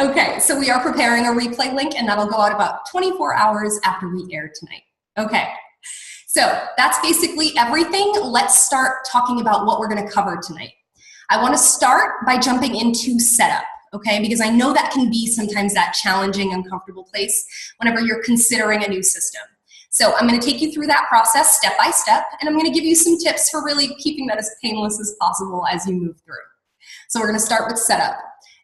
Okay, so we are preparing a replay link, and that'll go out about 24 hours after we air tonight. Okay, so that's basically everything. Let's start talking about what we're going to cover tonight. I want to start by jumping into setup, okay, because I know that can be sometimes that challenging, uncomfortable place whenever you're considering a new system. So I'm going to take you through that process step by step, and I'm going to give you some tips for really keeping that as painless as possible as you move through. So we're going to start with setup.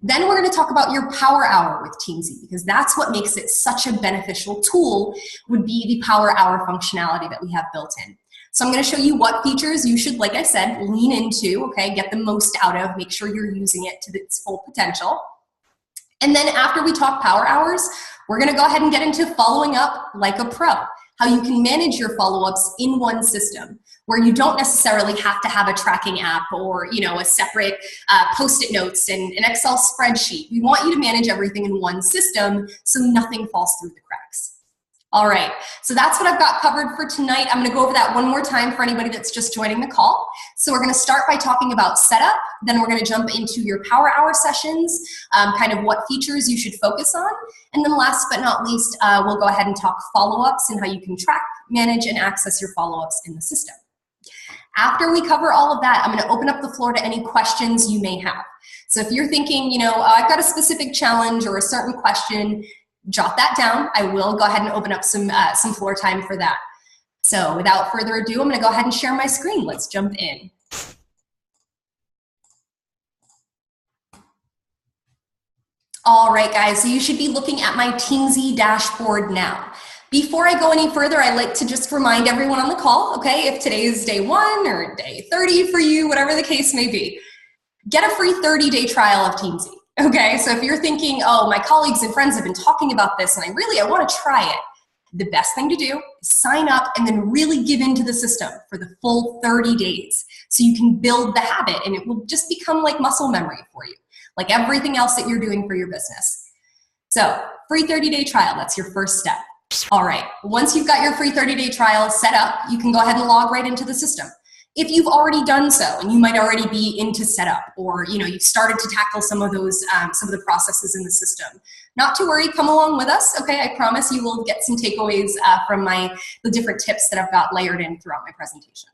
Then we're going to talk about your power hour with Teamzy, because that's what makes it such a beneficial tool, would be the power hour functionality that we have built in. So I'm going to show you what features you should, like I said, lean into, okay, get the most out of, make sure you're using it to its full potential. And then after we talk power hours, we're going to go ahead and get into following up like a pro, how you can manage your follow-ups in one system, where you don't necessarily have to have a tracking app or, you know, a separate post-it notes and an Excel spreadsheet. We want you to manage everything in one system so nothing falls through the cracks. All right, so that's what I've got covered for tonight. I'm gonna go over that one more time for anybody that's just joining the call. So we're gonna start by talking about setup, then we're gonna jump into your power hour sessions, kind of what features you should focus on, and then last but not least, we'll go ahead and talk follow-ups and how you can track, manage, and access your follow-ups in the system. After we cover all of that, I'm going to open up the floor to any questions you may have. So if you're thinking, you know, I've got a specific challenge or a certain question, jot that down. I will go ahead and open up some floor time for that. So without further ado, I'm going to go ahead and share my screen. Let's jump in. All right, guys, so you should be looking at my Teamzy dashboard now. Before I go any further, I like to just remind everyone on the call, okay, if today is day 1 or day 30 for you, whatever the case may be, get a free 30-day trial of Teamzy, okay? So if you're thinking, oh, my colleagues and friends have been talking about this and I want to try it, the best thing to do is sign up and then really give into the system for the full 30 days so you can build the habit and it will just become like muscle memory for you, like everything else that you're doing for your business. So free 30-day trial, that's your first step. All right, once you've got your free 30-day trial set up, you can go ahead and log right into the system. If you've already done so, and you might already be into setup, or you know, you've started to tackle some of those, some of the processes in the system, not to worry, come along with us, okay? I promise you will get some takeaways from the different tips that I've got layered in throughout my presentation.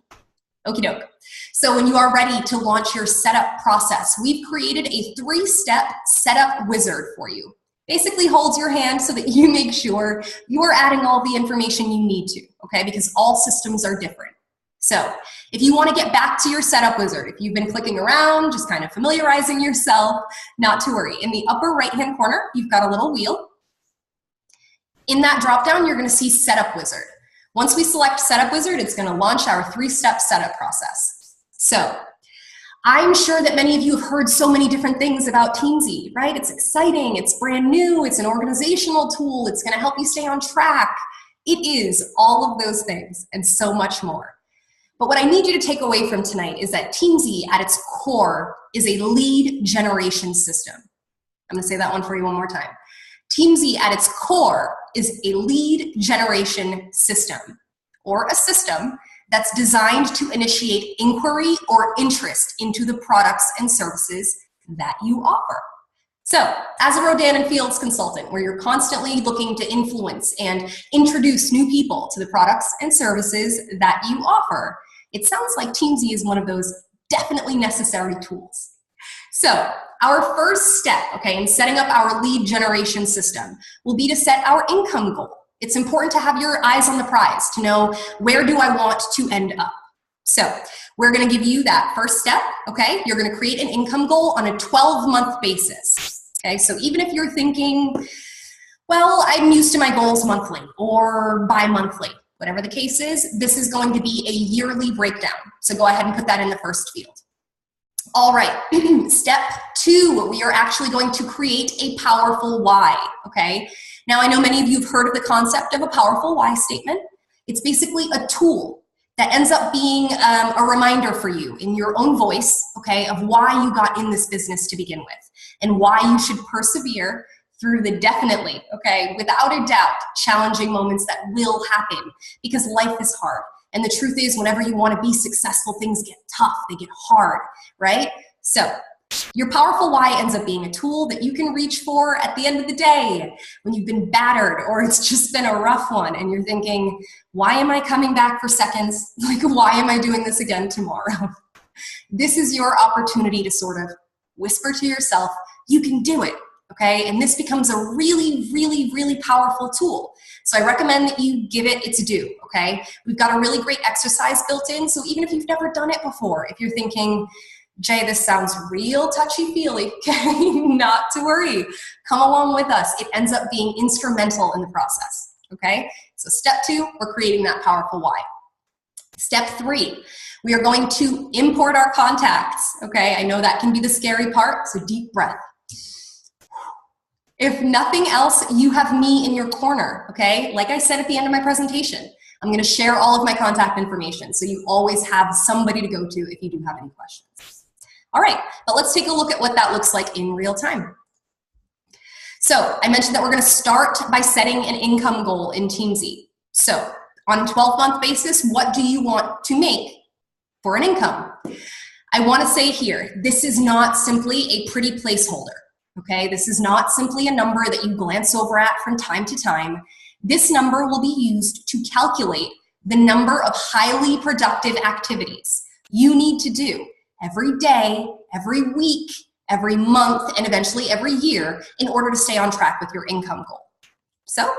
Okie doke. So when you are ready to launch your setup process, we've created a 3-step setup wizard for you. Basically holds your hand so that you make sure you're adding all the information you need to, okay? Because all systems are different. So if you want to get back to your setup wizard, if you've been clicking around, just kind of familiarizing yourself, not to worry. In the upper right-hand corner, you've got a little wheel. In that drop-down, you're going to see setup wizard. Once we select setup wizard, it's going to launch our 3-step setup process. So I'm sure that many of you have heard so many different things about Teamzy, right? It's exciting, it's brand new, it's an organizational tool, it's gonna help you stay on track. It is all of those things and so much more. But what I need you to take away from tonight is that Teamzy at its core is a lead generation system. I'm gonna say that one for you one more time. Teamzy at its core is a lead generation system, or a system that's designed to initiate inquiry or interest into the products and services that you offer. So, as a Rodan and Fields consultant, where you're constantly looking to influence and introduce new people to the products and services that you offer, it sounds like Teamzy is one of those definitely necessary tools. So, our first step, okay, in setting up our lead generation system will be to set our income goal. It's important to have your eyes on the prize, to know where do I want to end up. So we're going to give you that first step, okay? You're going to create an income goal on a 12-month basis, okay? So even if you're thinking, well, I'm used to my goals monthly or bi-monthly, whatever the case is, this is going to be a yearly breakdown. So go ahead and put that in the first field. All right, step 2, we are actually going to create a powerful why, okay? Now, I know many of you have heard of the concept of a powerful why statement. It's basically a tool that ends up being a reminder for you in your own voice, okay, of why you got in this business to begin with and why you should persevere through the definitely, okay, without a doubt, challenging moments that will happen because life is hard. And the truth is, whenever you want to be successful, things get tough, they get hard, right? So Your powerful why ends up being a tool that you can reach for at the end of the day when you've been battered or it's just been a rough one and you're thinking, why am I coming back for seconds? Like, why am I doing this again tomorrow? This is your opportunity to sort of whisper to yourself, you can do it, okay? And this becomes a really, really, really powerful tool. So I recommend that you give it its due, okay? We've got a really great exercise built in, so even if you've never done it before, if you're thinking, Jay, this sounds real touchy-feely, okay? Not to worry. Come along with us. It ends up being instrumental in the process, okay? So step 2, we're creating that powerful why. Step 3, we are going to import our contacts, okay? I know that can be the scary part, so deep breath. If nothing else, you have me in your corner, okay? Like I said at the end of my presentation, I'm gonna share all of my contact information, so you always have somebody to go to if you do have any questions. All right, but let's take a look at what that looks like in real time. So I mentioned that we're gonna start by setting an income goal in Teamzy. So on a 12-month basis, what do you want to make for an income? I wanna say here, this is not simply a pretty placeholder, okay? This is not simply a number that you glance over at from time to time. This number will be used to calculate the number of highly productive activities you need to do every day, every week, every month, and eventually every year in order to stay on track with your income goal. So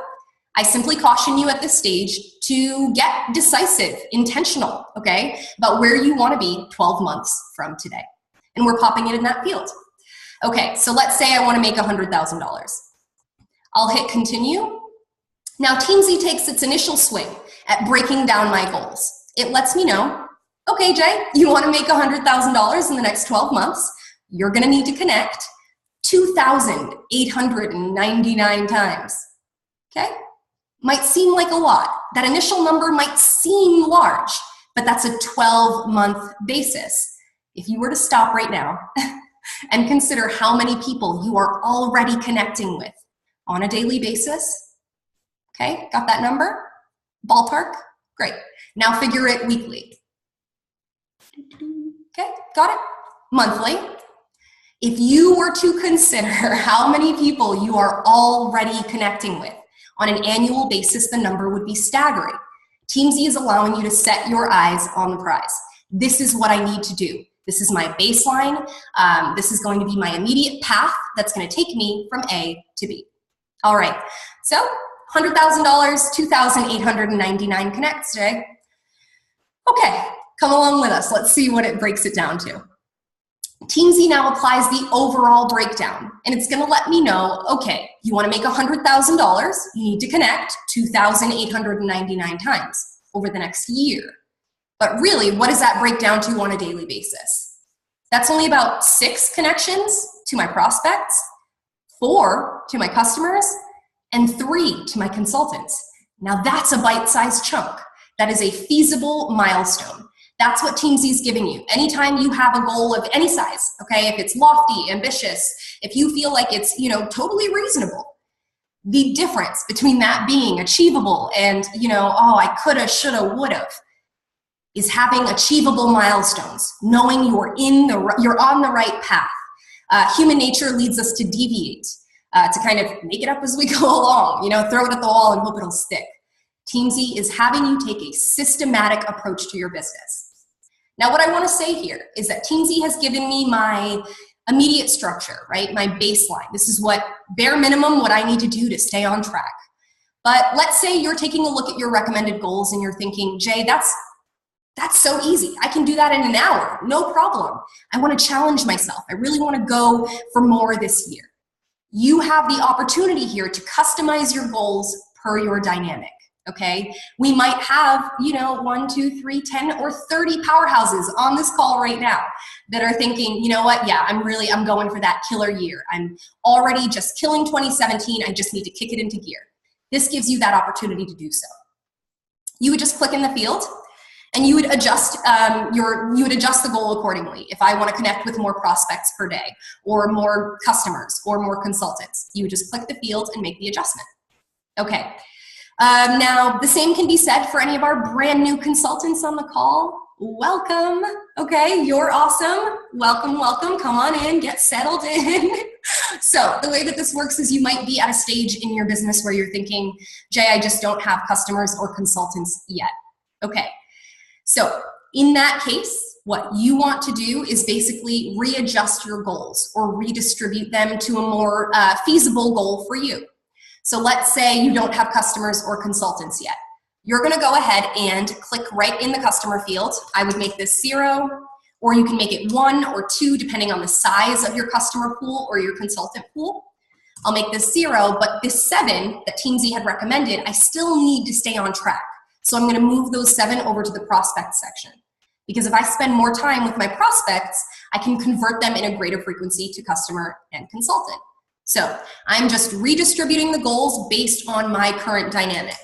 I simply caution you at this stage to get decisive, intentional, okay, about where you want to be 12 months from today. And we're popping it in that field. Okay, so let's say I want to make $100,000. I'll hit continue. Now Teamzy takes its initial swing at breaking down my goals. It lets me know, okay, Jay, you want to make $100,000 in the next 12 months. You're going to need to connect 2,899 times, okay? Might seem like a lot. That initial number might seem large, but that's a 12-month basis. If you were to stop right now and consider how many people you are already connecting with on a daily basis, okay, got that number? Ballpark? Great. Now figure it weekly. Okay, got it? Monthly. If you were to consider how many people you are already connecting with on an annual basis, the number would be staggering. Teamzy is allowing you to set your eyes on the prize. This is what I need to do. This is my baseline. This is going to be my immediate path that's going to take me from A to B. All right, so $100,000, 2,899 connects today. Okay, come along with us. Let's see what it breaks it down to. Teamzy now applies the overall breakdown, and it's gonna let me know, okay, you wanna make $100,000, you need to connect 2,899 times over the next year. But really, what does that break down to on a daily basis? That's only about 6 connections to my prospects, 4 to my customers, and 3 to my consultants. Now that's a bite-sized chunk. That is a feasible milestone. That's what Teamzy is giving you. Anytime you have a goal of any size, okay, if it's lofty, ambitious, if you feel like it's, totally reasonable, the difference between that being achievable and, oh, I coulda, shoulda, woulda, is having achievable milestones, knowing you're on the right path. Human nature leads us to deviate, to kind of make it up as we go along, throw it at the wall and hope it'll stick. Teamzy is having you take a systematic approach to your business. Now, what I want to say here is that Teamzy has given me my immediate structure, right? My baseline. This is what bare minimum what I need to do to stay on track. But let's say you're taking a look at your recommended goals and you're thinking, Jay, that's so easy. I can do that in an hour, no problem. I want to challenge myself. I really want to go for more this year. You have the opportunity here to customize your goals per your dynamic. Okay, we might have, 1, 2, 3, 10, or 30 powerhouses on this call right now that are thinking, you know what, yeah, I'm going for that killer year. I'm already just killing 2017. I just need to kick it into gear. This gives you that opportunity to do so. You would just click in the field and you would adjust the goal accordingly. If I want to connect with more prospects per day or more customers or more consultants, you would just click the field and make the adjustment. Okay. Now, the same can be said for any of our brand new consultants on the call. welcome. Okay, you're awesome. Welcome, welcome. Come on in, get settled in. So the way that this works is you might be at a stage in your business where you're thinking, Jay, I just don't have customers or consultants yet. Okay, so in that case, what you want to do is basically readjust your goals or redistribute them to a more feasible goal for you. So let's say you don't have customers or consultants yet. You're gonna go ahead and click right in the customer field. I would make this 0, or you can make it 1 or 2, depending on the size of your customer pool or your consultant pool. I'll make this 0, but this 7 that Teamzy had recommended, I still need to stay on track. So I'm gonna move those 7 over to the prospect section. Because if I spend more time with my prospects, I can convert them in a greater frequency to customer and consultant. So I'm just redistributing the goals based on my current dynamic.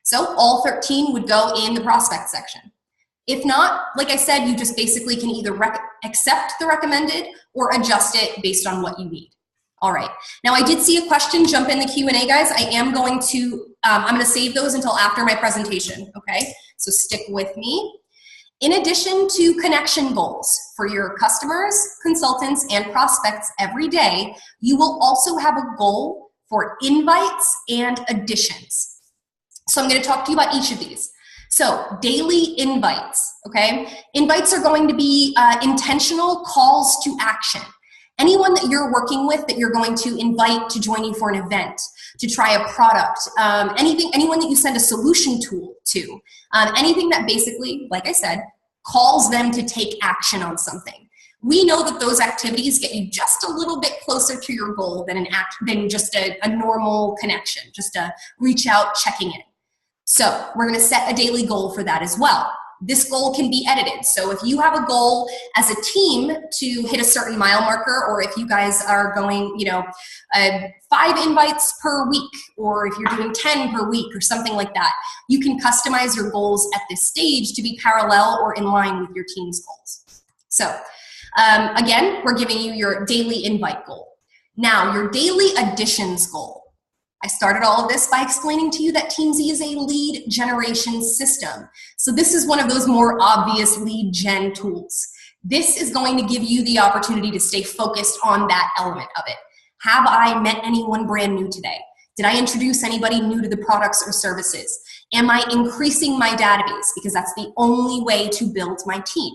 So all 13 would go in the prospect section. If not, like I said, you just basically can either accept the recommended or adjust it based on what you need. All right, now I did see a question jump in the Q&A, guys. I am going to, I'm gonna save those until after my presentation, okay? So stick with me. In addition to connection goals for your customers, consultants, and prospects every day, you will also have a goal for invites and additions. So I'm going to talk to you about each of these. So daily invites, okay? Invites are going to be intentional calls to action. Anyone that you're working with that you're going to invite to join you for an event, to try a product, anyone that you send a solution tool to, anything that basically, like I said, calls them to take action on something. We know that those activities get you just a little bit closer to your goal than just a normal connection, just a reach out, checking in. So we're gonna set a daily goal for that as well. This goal can be edited. So if you have a goal as a team to hit a certain mile marker, or if you guys are going, 5 invites per week, or if you're doing 10 per week or something like that, you can customize your goals at this stage to be parallel or in line with your team's goals. So again, we're giving you your daily invite goal. Now, your daily additions goal. I started all of this by explaining to you that Teamzy is a lead generation system. So this is one of those more obvious lead gen tools. This is going to give you the opportunity to stay focused on that element of it. Have I met anyone brand new today? Did I introduce anybody new to the products or services? Am I increasing my database? Because that's the only way to build my team.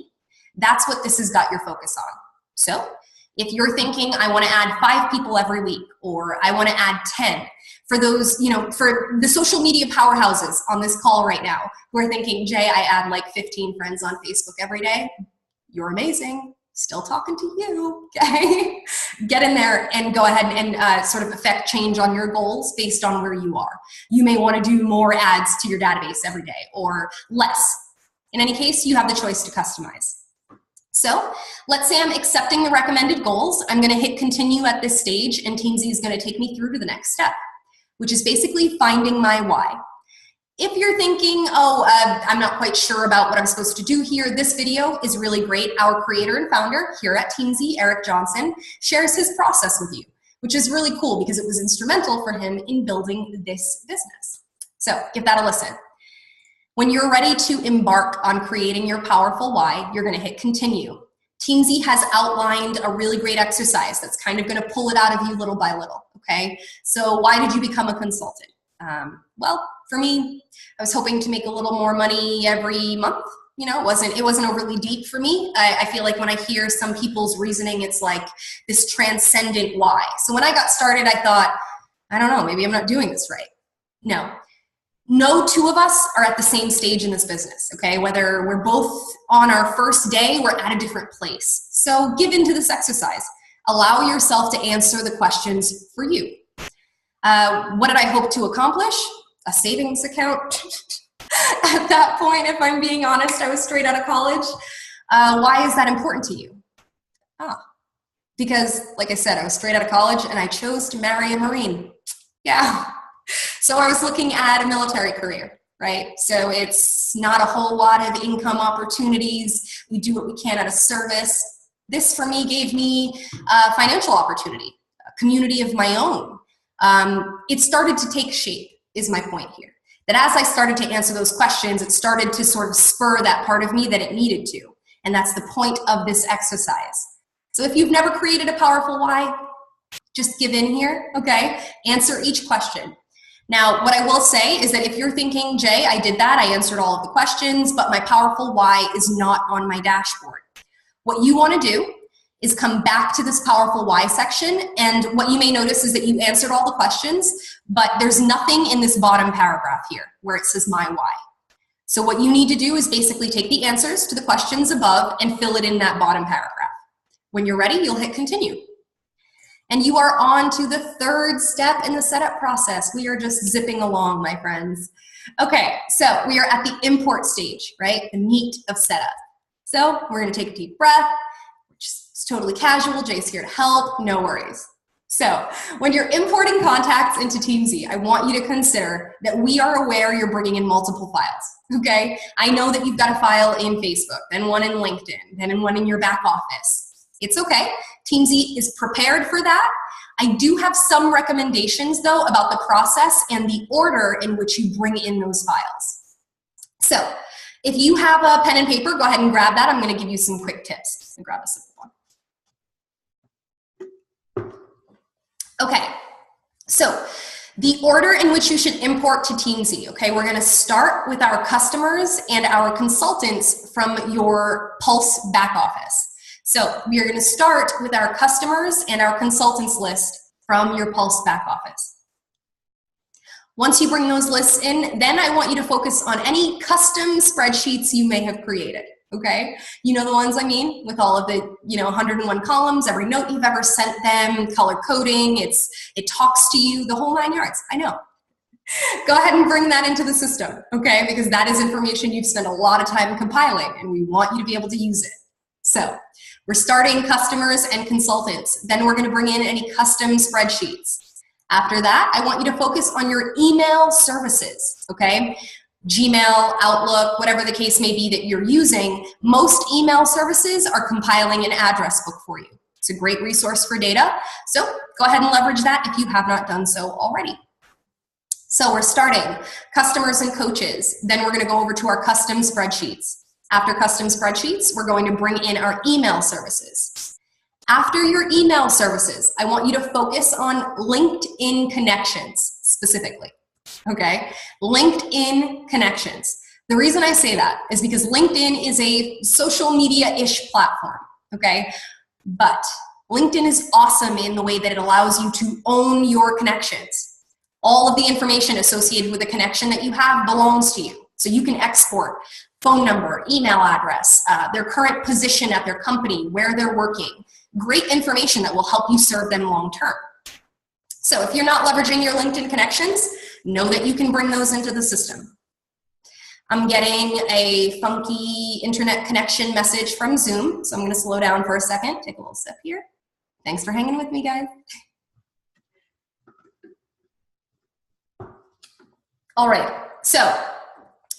That's what this has got your focus on. So if you're thinking, I want to add 5 people every week, or I want to add 10, for those, for the social media powerhouses on this call right now, who are thinking, Jay, I add like 15 friends on Facebook every day. You're amazing. Still talking to you, okay? Get in there and go ahead and sort of affect change on your goals based on where you are. You may want to do more ads to your database every day or less. In any case, you have the choice to customize. So let's say I'm accepting the recommended goals. I'm going to hit continue at this stage, and Teamzy is going to take me through to the next step, which is basically finding my why. If you're thinking, I'm not quite sure about what I'm supposed to do here, this video is really great. Our creator and founder here at Teamzy, Eric Johnson, shares his process with you, which is really cool because it was instrumental for him in building this business. So give that a listen. When you're ready to embark on creating your powerful why, you're gonna hit continue. Teamzy has outlined a really great exercise that's kind of gonna pull it out of you little by little, okay? So why did you become a consultant? Well, for me, I was hoping to make a little more money every month. It wasn't overly deep for me. I feel like when I hear some people's reasoning, it's like this transcendent why. So when I got started, I thought, I don't know, maybe I'm not doing this right. No 2 of us are at the same stage in this business, okay? Whether we're both on our first day, we're at a different place. So give into this exercise. Allow yourself to answer the questions for you. What did I hope to accomplish? A savings account. At that point, if I'm being honest, I was straight out of college. Why is that important to you? Because, like I said, I was straight out of college and I chose to marry a Marine. Yeah. So I was looking at a military career, right? So it's not a whole lot of income opportunities. We do what we can out of service. This, for me, gave me a financial opportunity, a community of my own. It started to take shape, is my point here. that as I started to answer those questions, it started to sort of spur that part of me that it needed to. And that's the point of this exercise. So if you've never created a powerful why, just give in here, okay? Answer each question. Now, what I will say is that if you're thinking, Jay, I did that, I answered all of the questions, but my powerful why is not on my dashboard. What you want to do is come back to this powerful why section, and what you may notice is that you answered all the questions, but there's nothing in this bottom paragraph here where it says my why. So what you need to do is basically take the answers to the questions above and fill it in that bottom paragraph. When you're ready, you'll hit continue. And you are on to the third step in the setup process. We are just zipping along, my friends. Okay, so we are at the import stage, right? The meat of setup. So we're gonna take a deep breath, which is totally casual. Jay's here to help, no worries. So when you're importing contacts into Teamzy, I want you to consider that we are aware you're bringing in multiple files, okay? I know that you've got a file in Facebook, then one in LinkedIn, then one in your back office. It's okay. Teamzy is prepared for that. I do have some recommendations, though, about the process and the order in which you bring in those files. So if you have a pen and paper, go ahead and grab that. I'm going to give you some quick tips. Grab a simple one. Okay, so the order in which you should import to Teamzy, okay, we're going to start with our customers and our consultants from your Pulse back office. So we are going to start with our customers and our consultants list from your Pulse back office. Once you bring those lists in, then I want you to focus on any custom spreadsheets you may have created, okay? You know the ones I mean, with all of the 101 columns, every note you've ever sent them, color coding, it talks to you, the whole 9 yards, I know. Go ahead and bring that into the system, okay? Because that is information you've spent a lot of time compiling, and we want you to be able to use it. So we're starting customers and consultants. Then we're going to bring in any custom spreadsheets. After that, I want you to focus on your email services, okay? Gmail, Outlook, whatever the case may be that you're using, most email services are compiling an address book for you. It's a great resource for data. So go ahead and leverage that if you have not done so already. So we're starting customers and coaches. Then we're going to go over to our custom spreadsheets. After custom spreadsheets, we're going to bring in our email services. After your email services, I want you to focus on LinkedIn connections specifically, okay? LinkedIn connections. The reason I say that is because LinkedIn is a social media-ish platform, okay? But LinkedIn is awesome in the way that it allows you to own your connections. All of the information associated with the connection that you have belongs to you. So you can export phone number, email address, their current position at their company, where they're working. Great information that will help you serve them long term. So if you're not leveraging your LinkedIn connections, know that you can bring those into the system. I'm getting a funky internet connection message from Zoom, so I'm going to slow down for a second, take a little step here. Thanks for hanging with me, guys. All right, so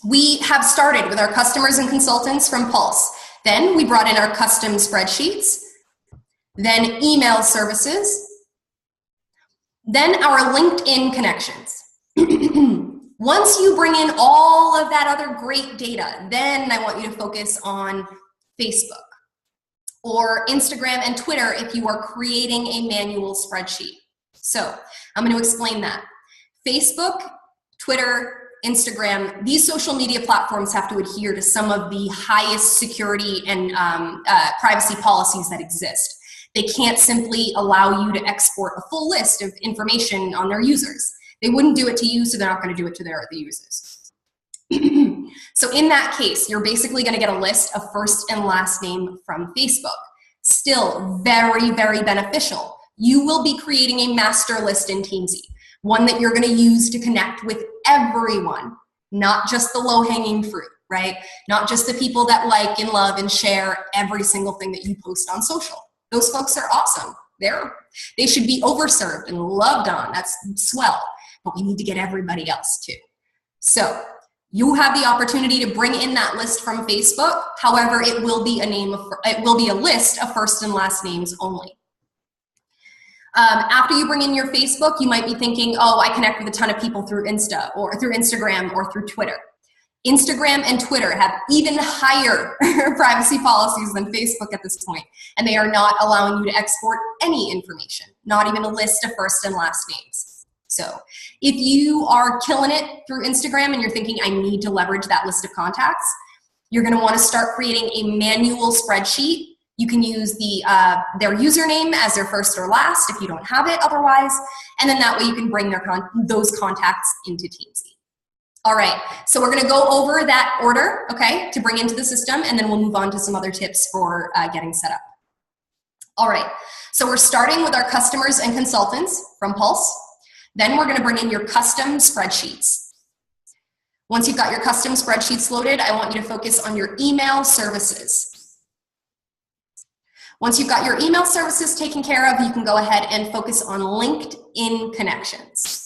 we have started with our customers and consultants from Pulse. Then we brought in our custom spreadsheets, then email services, then our LinkedIn connections. Once you bring in all of that other great data, then I want you to focus on Facebook or Instagram and Twitter if you are creating a manual spreadsheet. So I'm going to explain that. Facebook, Twitter, Instagram, these social media platforms have to adhere to some of the highest security and privacy policies that exist. They can't simply allow you to export a full list of information on their users. They wouldn't do it to you, so they're not going to do it to the users. So in that case, you're basically going to get a list of first and last name from Facebook. Still very, very beneficial. You will be creating a master list in Teamzy, one that you're going to use to connect with everyone, not just the low-hanging fruit, right? Not just the people that like and love and share every single thing that you post on social. Those folks are awesome. They should be overserved and loved on. That's swell. But we need to get everybody else too. So you have the opportunity to bring in that list from Facebook. However, it will be a list of first and last names only. After you bring in your Facebook, you might be thinking, oh, I connect with a ton of people through Insta or through Instagram or through Twitter. Instagram and Twitter have even higher privacy policies than Facebook at this point, and they are not allowing you to export any information, not even a list of first and last names. So if you are killing it through Instagram and you're thinking, I need to leverage that list of contacts, you're gonna wanna start creating a manual spreadsheet. You can use their username as their first or last if you don't have it otherwise, and then that way you can bring those contacts into Teamzy. All right, so we're gonna go over that order, okay, to bring into the system, and then we'll move on to some other tips for getting set up. All right, so we're starting with our customers and consultants from Pulse. Then we're gonna bring in your custom spreadsheets. Once you've got your custom spreadsheets loaded, I want you to focus on your email services. Once you've got your email services taken care of, you can go ahead and focus on LinkedIn connections.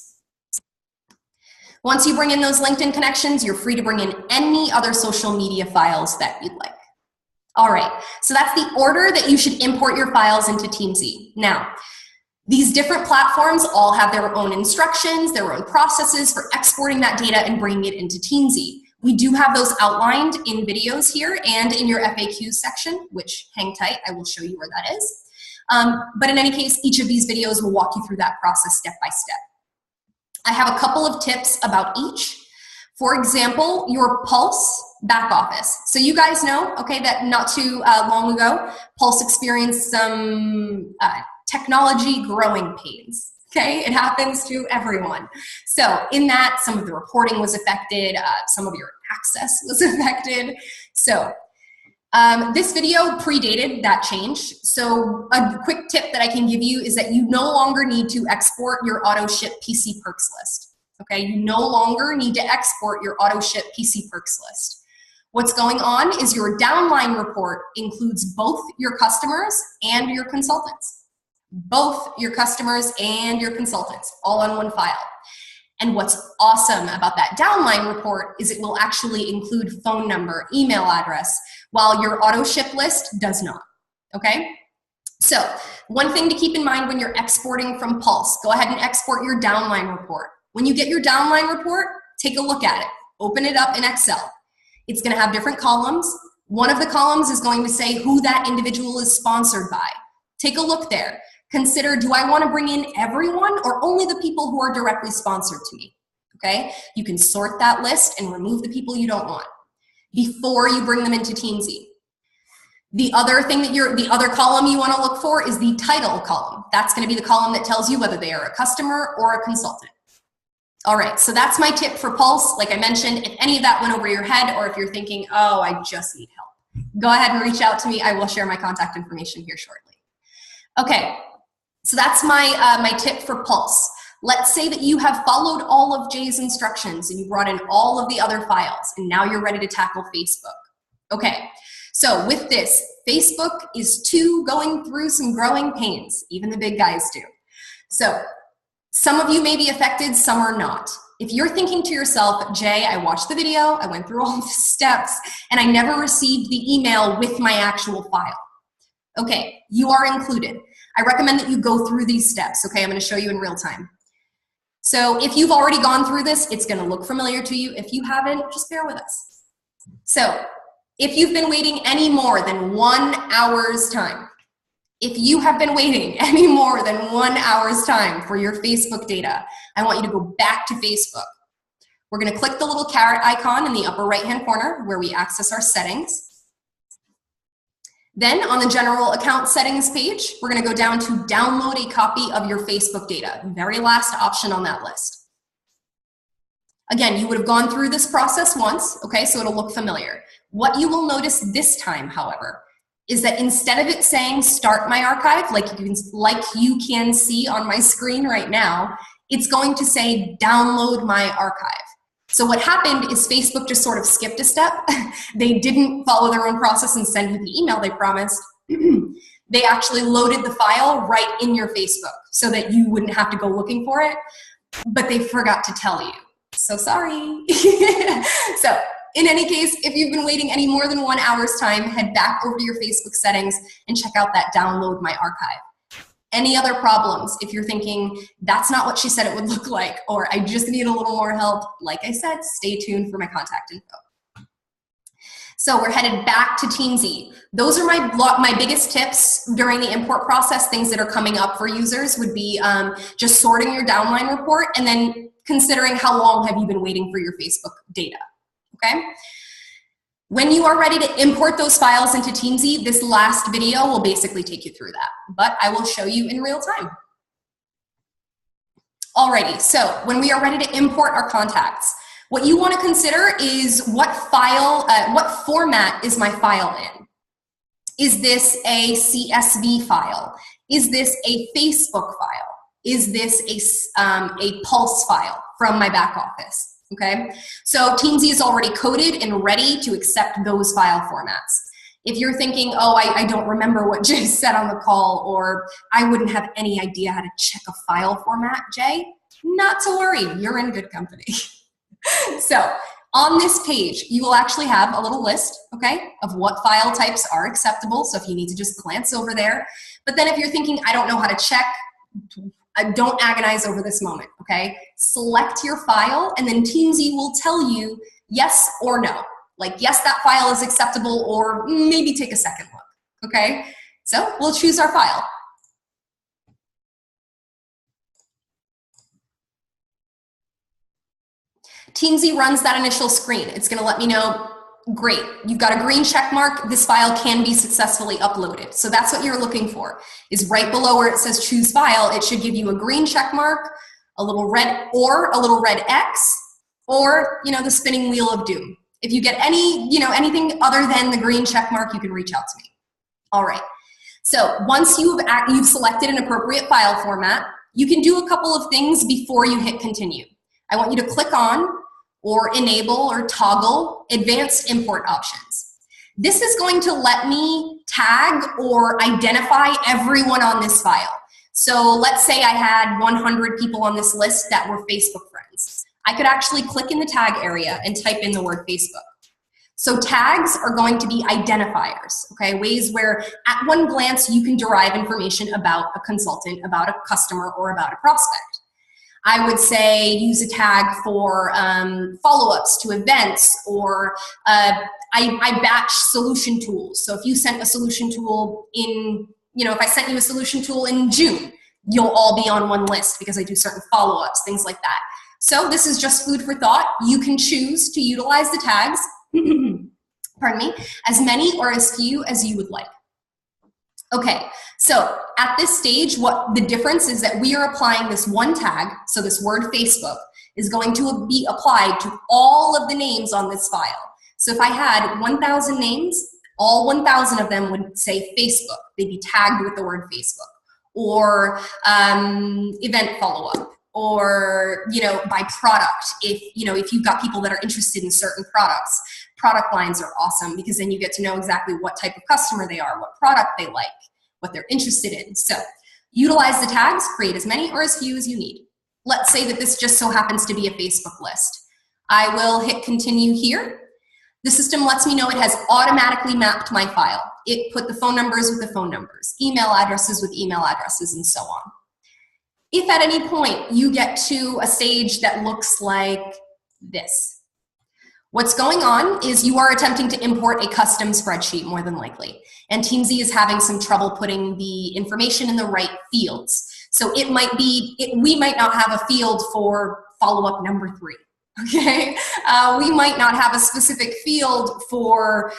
Once you bring in those LinkedIn connections, you're free to bring in any other social media files that you'd like. All right, so that's the order that you should import your files into Teamzy. Now, these different platforms all have their own instructions, their own processes for exporting that data and bringing it into Teamzy. We do have those outlined in videos here and in your FAQ section, which hang tight, I will show you where that is. But in any case, each of these videos will walk you through that process step by step. I have a couple of tips about each. For example, your Pulse back office. So you guys know, okay, that not too long ago, Pulse experienced some technology growing pains. Okay, it happens to everyone. So in that, some of the reporting was affected, some of your access was affected. So this video predated that change. So a quick tip that I can give you is that you no longer need to export your auto ship PC perks list. Okay, you no longer need to export your auto ship PC perks list. What's going on is your downline report includes both your customers and your consultants. Both your customers and your consultants, all on one file. And what's awesome about that downline report is it will actually include phone number, email address, while your auto ship list does not, okay? So one thing to keep in mind when you're exporting from Pulse, go ahead and export your downline report. When you get your downline report, take a look at it. Open it up in Excel. It's gonna have different columns. One of the columns is going to say who that individual is sponsored by. Take a look there. Consider, do I want to bring in everyone or only the people who are directly sponsored to me? Okay, you can sort that list and remove the people you don't want before you bring them into Teamzy. The other thing that the other column you want to look for is the title column. That's going to be the column that tells you whether they are a customer or a consultant. All right, so that's my tip for Pulse. Like I mentioned, if any of that went over your head or if you're thinking, oh, I just need help, go ahead and reach out to me. I will share my contact information here shortly. Okay. So that's my tip for Pulse. Let's say that you have followed all of Jay's instructions and you brought in all of the other files and now you're ready to tackle Facebook. Okay, so with this, Facebook is going through some growing pains. Even the big guys do. So some of you may be affected, some are not. If you're thinking to yourself, Jay, I watched the video, I went through all the steps, and I never received the email with my actual file. Okay, you are included. I recommend that you go through these steps, okay? I'm gonna show you in real time. So if you've already gone through this, it's gonna look familiar to you. If you haven't, just bear with us. So if you've been waiting any more than 1 hour's time, if you have been waiting any more than 1 hour's time for your Facebook data, I want you to go back to Facebook. We're gonna click the little caret icon in the upper right-hand corner where we access our settings. Then on the general account settings page, we're gonna go down to download a copy of your Facebook data, very last option on that list. Again, you would have gone through this process once, okay, so it'll look familiar. What you will notice this time, however, is that instead of it saying start my archive, like you can see on my screen right now, it's going to say download my archive. So what happened is Facebook just sort of skipped a step. They didn't follow their own process and send you the email they promised. They actually loaded the file right in your Facebook so that you wouldn't have to go looking for it, but they forgot to tell you. So sorry. So in any case, if you've been waiting any more than 1 hour's time, head back over to your Facebook settings and check out that download my archive. Any other problems? If you're thinking, that's not what she said it would look like, or I just need a little more help, like I said, stay tuned for my contact info. So we're headed back to Teamzy. Those are my biggest tips during the import process. Things that are coming up for users would be just sorting your downline report and then considering how long have you been waiting for your Facebook data, okay? When you are ready to import those files into Teamzy, this last video will basically take you through that, but I will show you in real time. Alrighty, so when we are ready to import our contacts, what you want to consider is what format is my file in? Is this a CSV file? Is this a Facebook file? Is this a Pulse file from my back office? Okay, so Teamzy is already coded and ready to accept those file formats. If you're thinking, oh, I don't remember what Jay said on the call, or I wouldn't have any idea how to check a file format, Jay, not to worry, you're in good company. So on this page, you will actually have a little list, okay, of what file types are acceptable. So if you need to just glance over there. But then if you're thinking, I don't know how to check, don't agonize over this moment, okay? Select your file and then Teamzy will tell you yes or no. Like, yes, that file is acceptable, or maybe take a second look, okay? So we'll choose our file. Teamzy runs that initial screen. It's gonna let me know, great, you've got a green check mark, this file can be successfully uploaded. So that's what you're looking for, is right below where it says choose file, it should give you a green check mark, a little red X, or the spinning wheel of doom. If you get anything other than the green check mark, you can reach out to me. All right, so once you've selected an appropriate file format, you can do a couple of things before you hit continue. I want you to click on or enable or toggle advanced import options. This is going to let me tag or identify everyone on this file. So let's say I had 100 people on this list that were Facebook friends. I could actually click in the tag area and type in the word Facebook. So tags are going to be identifiers, okay? Ways where at one glance you can derive information about a consultant, about a customer, or about a prospect. I would say use a tag for follow-ups to events, or I batch solution tools. So if you sent a solution tool in, if I sent you a solution tool in June, you'll all be on one list because I do certain follow-ups, things like that. So this is just food for thought. You can choose to utilize the tags, pardon me, as many or as few as you would like. Okay, so at this stage, what the difference is that we are applying this one tag, so this word Facebook is going to be applied to all of the names on this file. So if I had 1,000 names, all 1,000 of them would say Facebook. They'd be tagged with the word Facebook, or event follow-up, or by product. If you've got people that are interested in certain products, product lines are awesome because then you get to know exactly what type of customer they are, what product they like, what they're interested in. So utilize the tags, create as many or as few as you need. Let's say that this just so happens to be a Facebook list. I will hit continue here. The system lets me know it has automatically mapped my file. It put the phone numbers with the phone numbers, email addresses with email addresses, and so on. If at any point you get to a stage that looks like this, what's going on is you are attempting to import a custom spreadsheet, more than likely. And Teamzy is having some trouble putting the information in the right fields. So it might be, we might not have a field for follow-up number 3, okay? We might not have a specific field for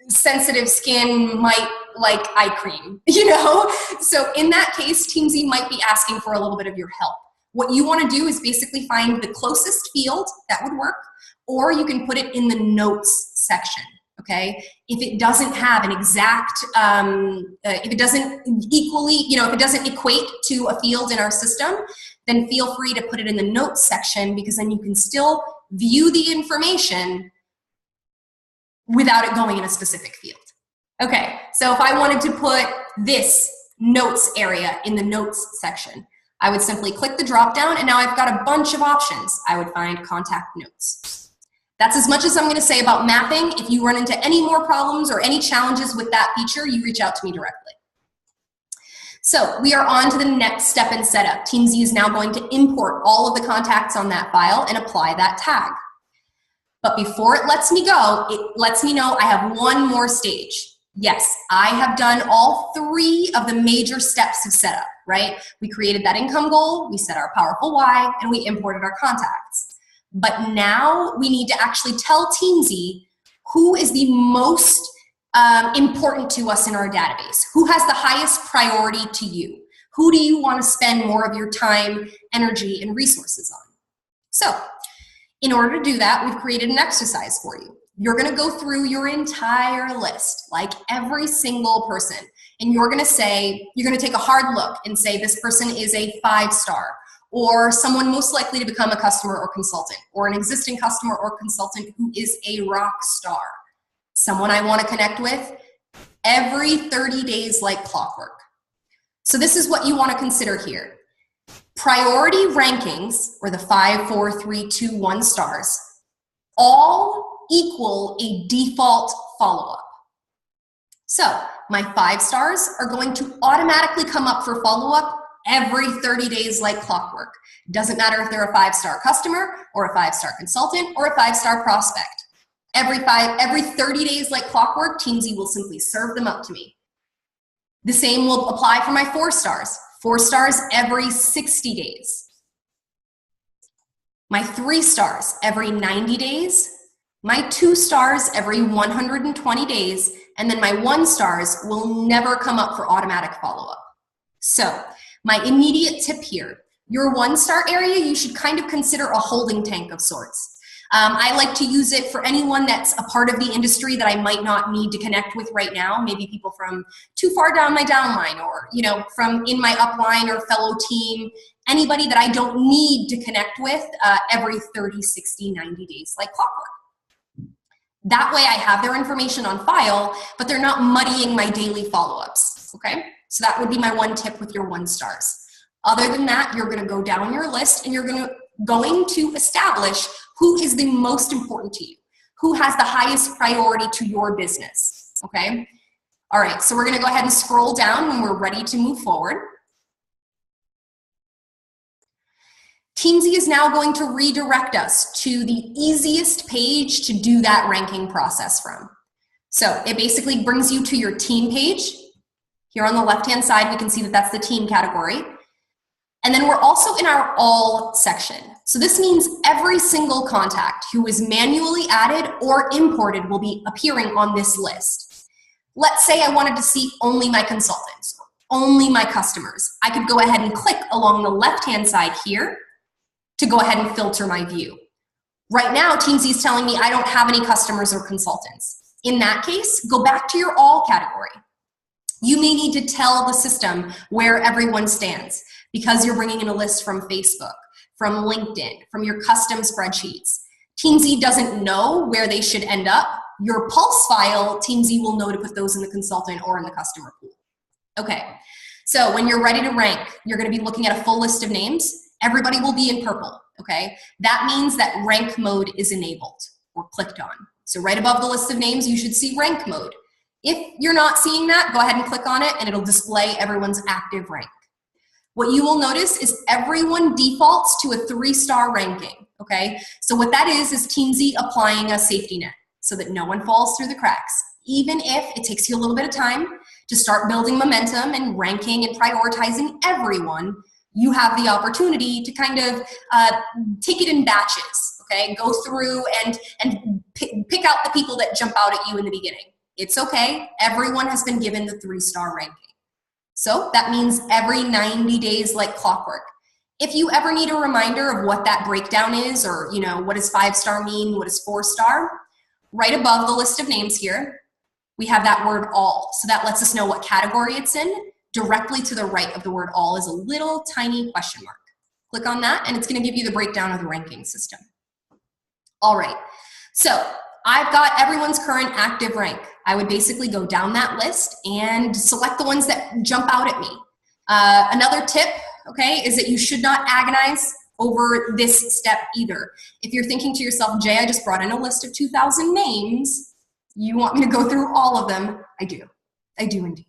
sensitive skin might like eye cream, So in that case, Teamzy might be asking for a little bit of your help. What you want to do is basically find the closest field that would work, or you can put it in the notes section, okay? If it doesn't have an exact, if it doesn't equally, if it doesn't equate to a field in our system, then feel free to put it in the notes section, because then you can still view the information without it going in a specific field. Okay, so if I wanted to put this notes area in the notes section, I would simply click the drop down, and now I've got a bunch of options. I would find contact notes. That's as much as I'm going to say about mapping. If you run into any more problems or any challenges with that feature, you reach out to me directly. So we are on to the next step in setup. Teamzy is now going to import all of the contacts on that file and apply that tag. But before it lets me go, it lets me know I have one more stage. Yes, I have done all 3 of the major steps of setup, right? We created that income goal, we set our powerful why, and we imported our contacts. But now we need to actually tell Teamzy who is the most important to us in our database. Who has the highest priority to you? Who do you want to spend more of your time, energy, and resources on? So, in order to do that, we've created an exercise for you. You're going to go through your entire list, like every single person, and you're going to take a hard look and say this person is a 5-star, or someone most likely to become a customer or consultant, or an existing customer or consultant who is a rock star, someone I want to connect with every 30 days like clockwork. So this is what you want to consider here. Priority rankings, or the 5, 4, 3, 2, 1 stars, all equal a default follow-up. So my 5 stars are going to automatically come up for follow-up every 30 days like clockwork. Doesn't matter if they're a 5-star customer or a 5-star consultant or a 5-star prospect. Every 30 days like clockwork, Teamzy will simply serve them up to me. The same will apply for my 4 stars. 4 stars every 60 days. My 3 stars every 90 days. My 2 stars every 120 days. And then my 1 stars will never come up for automatic follow-up. So my immediate tip here, your 1-star area, you should kind of consider a holding tank of sorts. I like to use it for anyone that's a part of the industry that I might not need to connect with right now. Maybe people from too far down my downline, or from in my upline or fellow team, anybody that I don't need to connect with every 30, 60, 90 days like clockwork. That way I have their information on file, but they're not muddying my daily follow-ups, okay? So that would be my 1 tip with your 1 stars. Other than that, you're gonna go down your list and you're going to establish who is the most important to you, who has the highest priority to your business, okay? All right, so we're gonna go ahead and scroll down when we're ready to move forward. Teamzy is now going to redirect us to the easiest page to do that ranking process from. So it basically brings you to your team page. Here on the left-hand side, we can see that that's the team category. And then we're also in our all section. So this means every single contact who is manually added or imported will be appearing on this list. Let's say I wanted to see only my consultants, only my customers. I could go ahead and click along the left-hand side here to go ahead and filter my view. Right now, Teamzy is telling me I don't have any customers or consultants. In that case, go back to your all category. You may need to tell the system where everyone stands because you're bringing in a list from Facebook, from LinkedIn, from your custom spreadsheets. Teamzy doesn't know where they should end up. Your pulse file, Teamzy will know to put those in the consultant or in the customer pool. Okay, so when you're ready to rank, you're gonna be looking at a full list of names. Everybody will be in purple, okay? That means that rank mode is enabled or clicked on. So right above the list of names, you should see rank mode. If you're not seeing that, go ahead and click on it and it'll display everyone's active rank. What you will notice is everyone defaults to a 3-star ranking, okay? So what that is Teamzy applying a safety net so that no one falls through the cracks. Even if it takes you a little bit of time to start building momentum and ranking and prioritizing everyone, you have the opportunity to kind of take it in batches, okay? Go through and pick out the people that jump out at you in the beginning. It's okay, everyone has been given the 3-star ranking. So that means every 90 days like clockwork. If you ever need a reminder of what that breakdown is, or what does 5-star mean, what is 4-star, right above the list of names here, we have that word all. So that lets us know what category it's in. Directly to the right of the word all is a little tiny question mark. Click on that and it's gonna give you the breakdown of the ranking system. All right, so I've got everyone's current active rank. I would basically go down that list and select the ones that jump out at me. Another tip, okay, is that you should not agonize over this step either. If you're thinking to yourself, Jay, I just brought in a list of 2,000 names. You want me to go through all of them? I do indeed.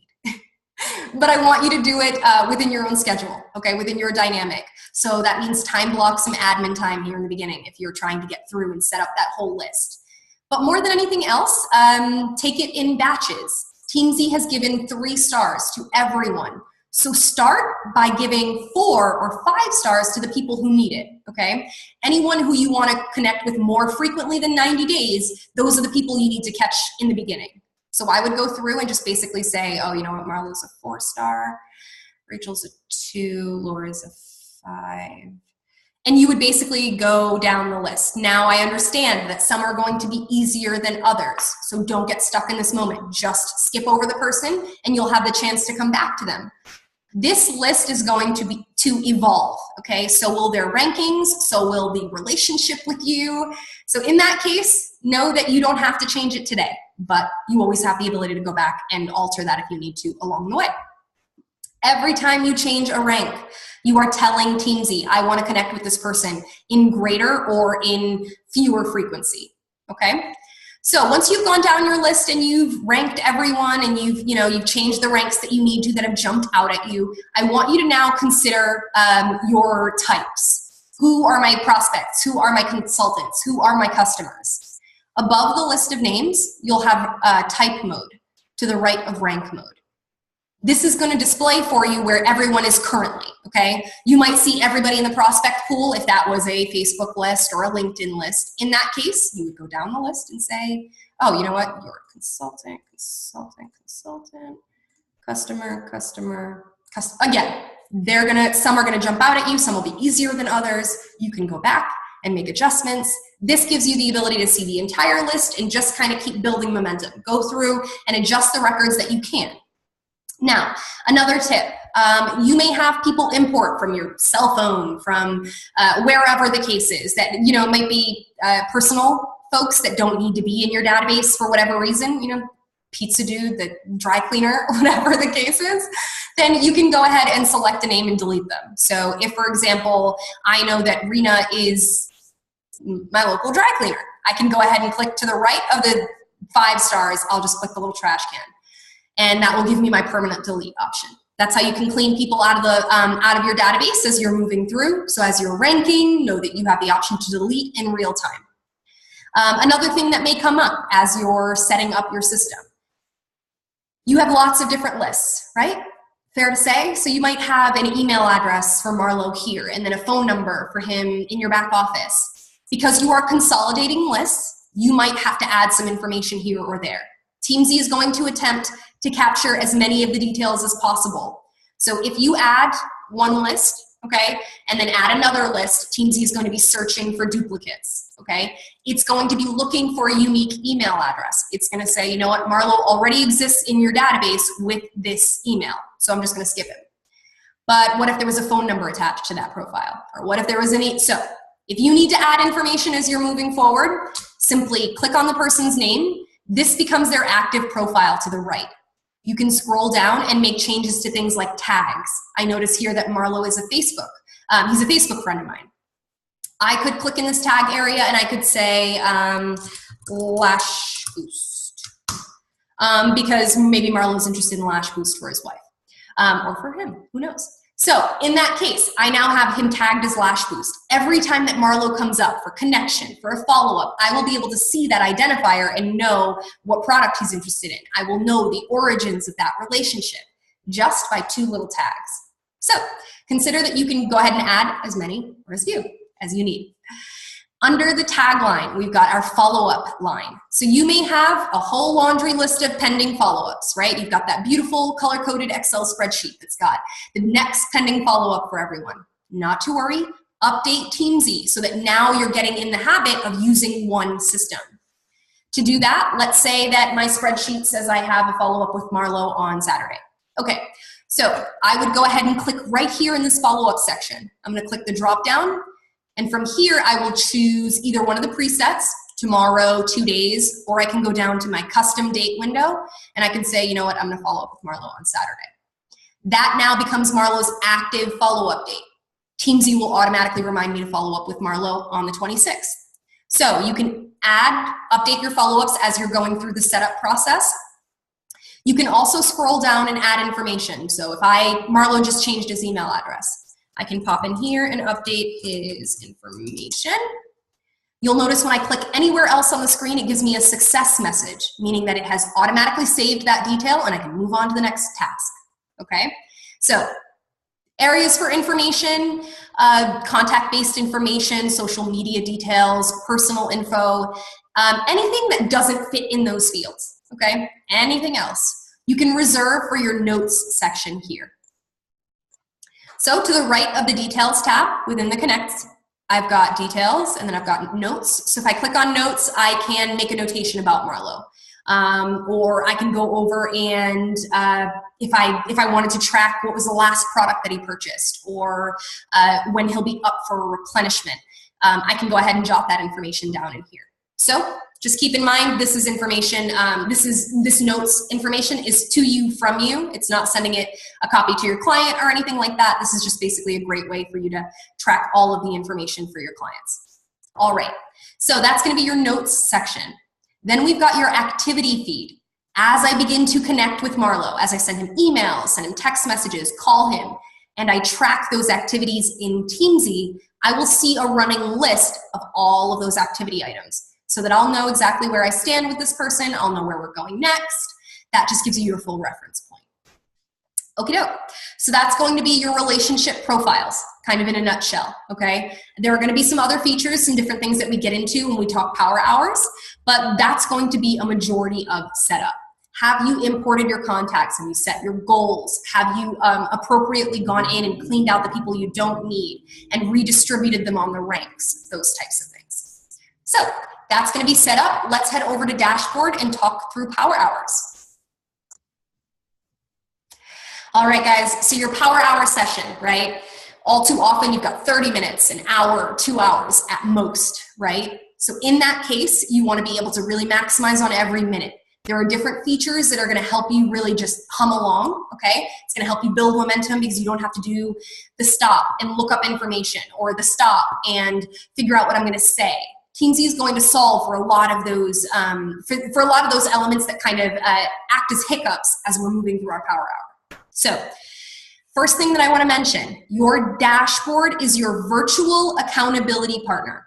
but I want you to do it within your own schedule, okay, within your dynamic. So that means time block some admin time here in the beginning if you're trying to get through and set up that whole list. But more than anything else, take it in batches. Teamzy has given 3 stars to everyone. So start by giving 4 or 5 stars to the people who need it, okay? Anyone who you want to connect with more frequently than 90 days, those are the people you need to catch in the beginning. So I would go through and just basically say, oh, you know what, Marlo's a 4-star, Rachel's a 2, Laura's a 5. And you would basically go down the list. Now I understand that some are going to be easier than others. So don't get stuck in this moment. Just skip over the person and you'll have the chance to come back to them. This list is going to evolve, okay? So will their rankings, so will the relationship with you. So in that case, know that you don't have to change it today, but you always have the ability to go back and alter that if you need to along the way. Every time you change a rank, you are telling Teamzy, I want to connect with this person in greater or in fewer frequency, okay? So once you've gone down your list and you've ranked everyone and you've changed the ranks that you need to that have jumped out at you, I want you to now consider your types. Who are my prospects? Who are my consultants? Who are my customers? Above the list of names, you'll have type mode to the right of rank mode. This is going to display for you where everyone is currently, okay? You might see everybody in the prospect pool if that was a Facebook list or a LinkedIn list. In that case, you would go down the list and say, oh, you know what? You're a consultant, customer. Again, some are gonna jump out at you, some will be easier than others. You can go back and make adjustments. This gives you the ability to see the entire list and just kind of keep building momentum. Go through and adjust the records that you can. Now, another tip, you may have people import from your cell phone, from wherever the case is, that, might be personal folks that don't need to be in your database for whatever reason, pizza dude, the dry cleaner, whatever the case is, then you can go ahead and select a name and delete them. So if, for example, I know that Rena is my local dry cleaner, I can go ahead and click to the right of the 5 stars, I'll just click the little trash can. And that will give me my permanent delete option. That's how you can clean people out of your database as you're moving through. So as you're ranking, know that you have the option to delete in real time. Another thing that may come up as you're setting up your system. You have lots of different lists, right? Fair to say? So you might have an email address for Marlo here and then a phone number for him in your back office. Because you are consolidating lists, you might have to add some information here or there. Teamzy is going to attempt to capture as many of the details as possible. So if you add one list, okay, and then add another list, Teamzy is going to be searching for duplicates, okay? It's going to be looking for a unique email address. It's going to say, you know what, Marlo already exists in your database with this email, so I'm just going to skip it. But what if there was a phone number attached to that profile? Or what if there was so if you need to add information as you're moving forward, simply click on the person's name. This becomes their active profile to the right. You can scroll down and make changes to things like tags. I notice here that Marlo is a Facebook. He's a Facebook friend of mine. I could click in this tag area and I could say lash boost. Because maybe Marlo's interested in lash boost for his wife. Or for him, who knows? So in that case, I now have him tagged as lash boost. Every time that Marlo comes up for connection, for a follow-up, I will be able to see that identifier and know what product he's interested in. I will know the origins of that relationship just by 2 little tags. So consider that you can go ahead and add as many or as few as you need. Under the tagline, we've got our follow-up line. So you may have a whole laundry list of pending follow-ups, right? You've got that beautiful color-coded Excel spreadsheet that's got the next pending follow-up for everyone. Not to worry, update Teamzy so that now you're getting in the habit of using one system. To do that, let's say that my spreadsheet says I have a follow-up with Marlo on Saturday. Okay, so I would go ahead and click right here in this follow-up section. I'm gonna click the drop-down. And from here, I will choose either one of the presets, tomorrow, 2 days, or I can go down to my custom date window and I can say, you know what, I'm gonna follow up with Marlo on Saturday. That now becomes Marlo's active follow-up date. Teamzy will automatically remind me to follow up with Marlo on the 26th. So you can update your follow-ups as you're going through the setup process. You can also scroll down and add information. So if Marlo just changed his email address, I can pop in here and update his information. You'll notice when I click anywhere else on the screen, it gives me a success message, meaning that it has automatically saved that detail and I can move on to the next task, okay? So areas for information, contact-based information, social media details, personal info, anything that doesn't fit in those fields, okay? Anything else, you can reserve for your notes section here. So to the right of the details tab within the Connect, I've got details and then I've got notes. So if I click on notes, I can make a notation about Marlo. Or I can go over and if I wanted to track what was the last product that he purchased or when he'll be up for a replenishment, I can go ahead and jot that information down in here. So just keep in mind, this is information, this notes information is to you from you. It's not sending it a copy to your client or anything like that. This is just basically a great way for you to track all of the information for your clients. All right, so that's gonna be your notes section. Then we've got your activity feed. As I begin to connect with Marlo, as I send him emails, send him text messages, call him, and I track those activities in Teamzy, I will see a running list of all of those activity items so that I'll know exactly where I stand with this person, I'll know where we're going next. That just gives you your full reference point. Okie doke. So that's going to be your relationship profiles, kind of in a nutshell, okay? There are going to be some other features, some different things that we get into when we talk power hours, but that's going to be a majority of setup. Have you imported your contacts and you set your goals? Have you appropriately gone in and cleaned out the people you don't need and redistributed them on the ranks? Those types of things. So that's going to be set up. Let's head over to dashboard and talk through power hours. All right, guys, so your power hour session, right? All too often you've got 30 minutes, an hour, 2 hours at most, right? So in that case, you want to be able to really maximize on every minute. There are different features that are going to help you really just hum along, okay? It's going to help you build momentum because you don't have to do the stop and look up information or the stop and figure out what I'm going to say. Teamzy is going to solve for a lot of those, for a lot of those elements that kind of act as hiccups as we're moving through our power hour. So first thing that I want to mention, your dashboard is your virtual accountability partner.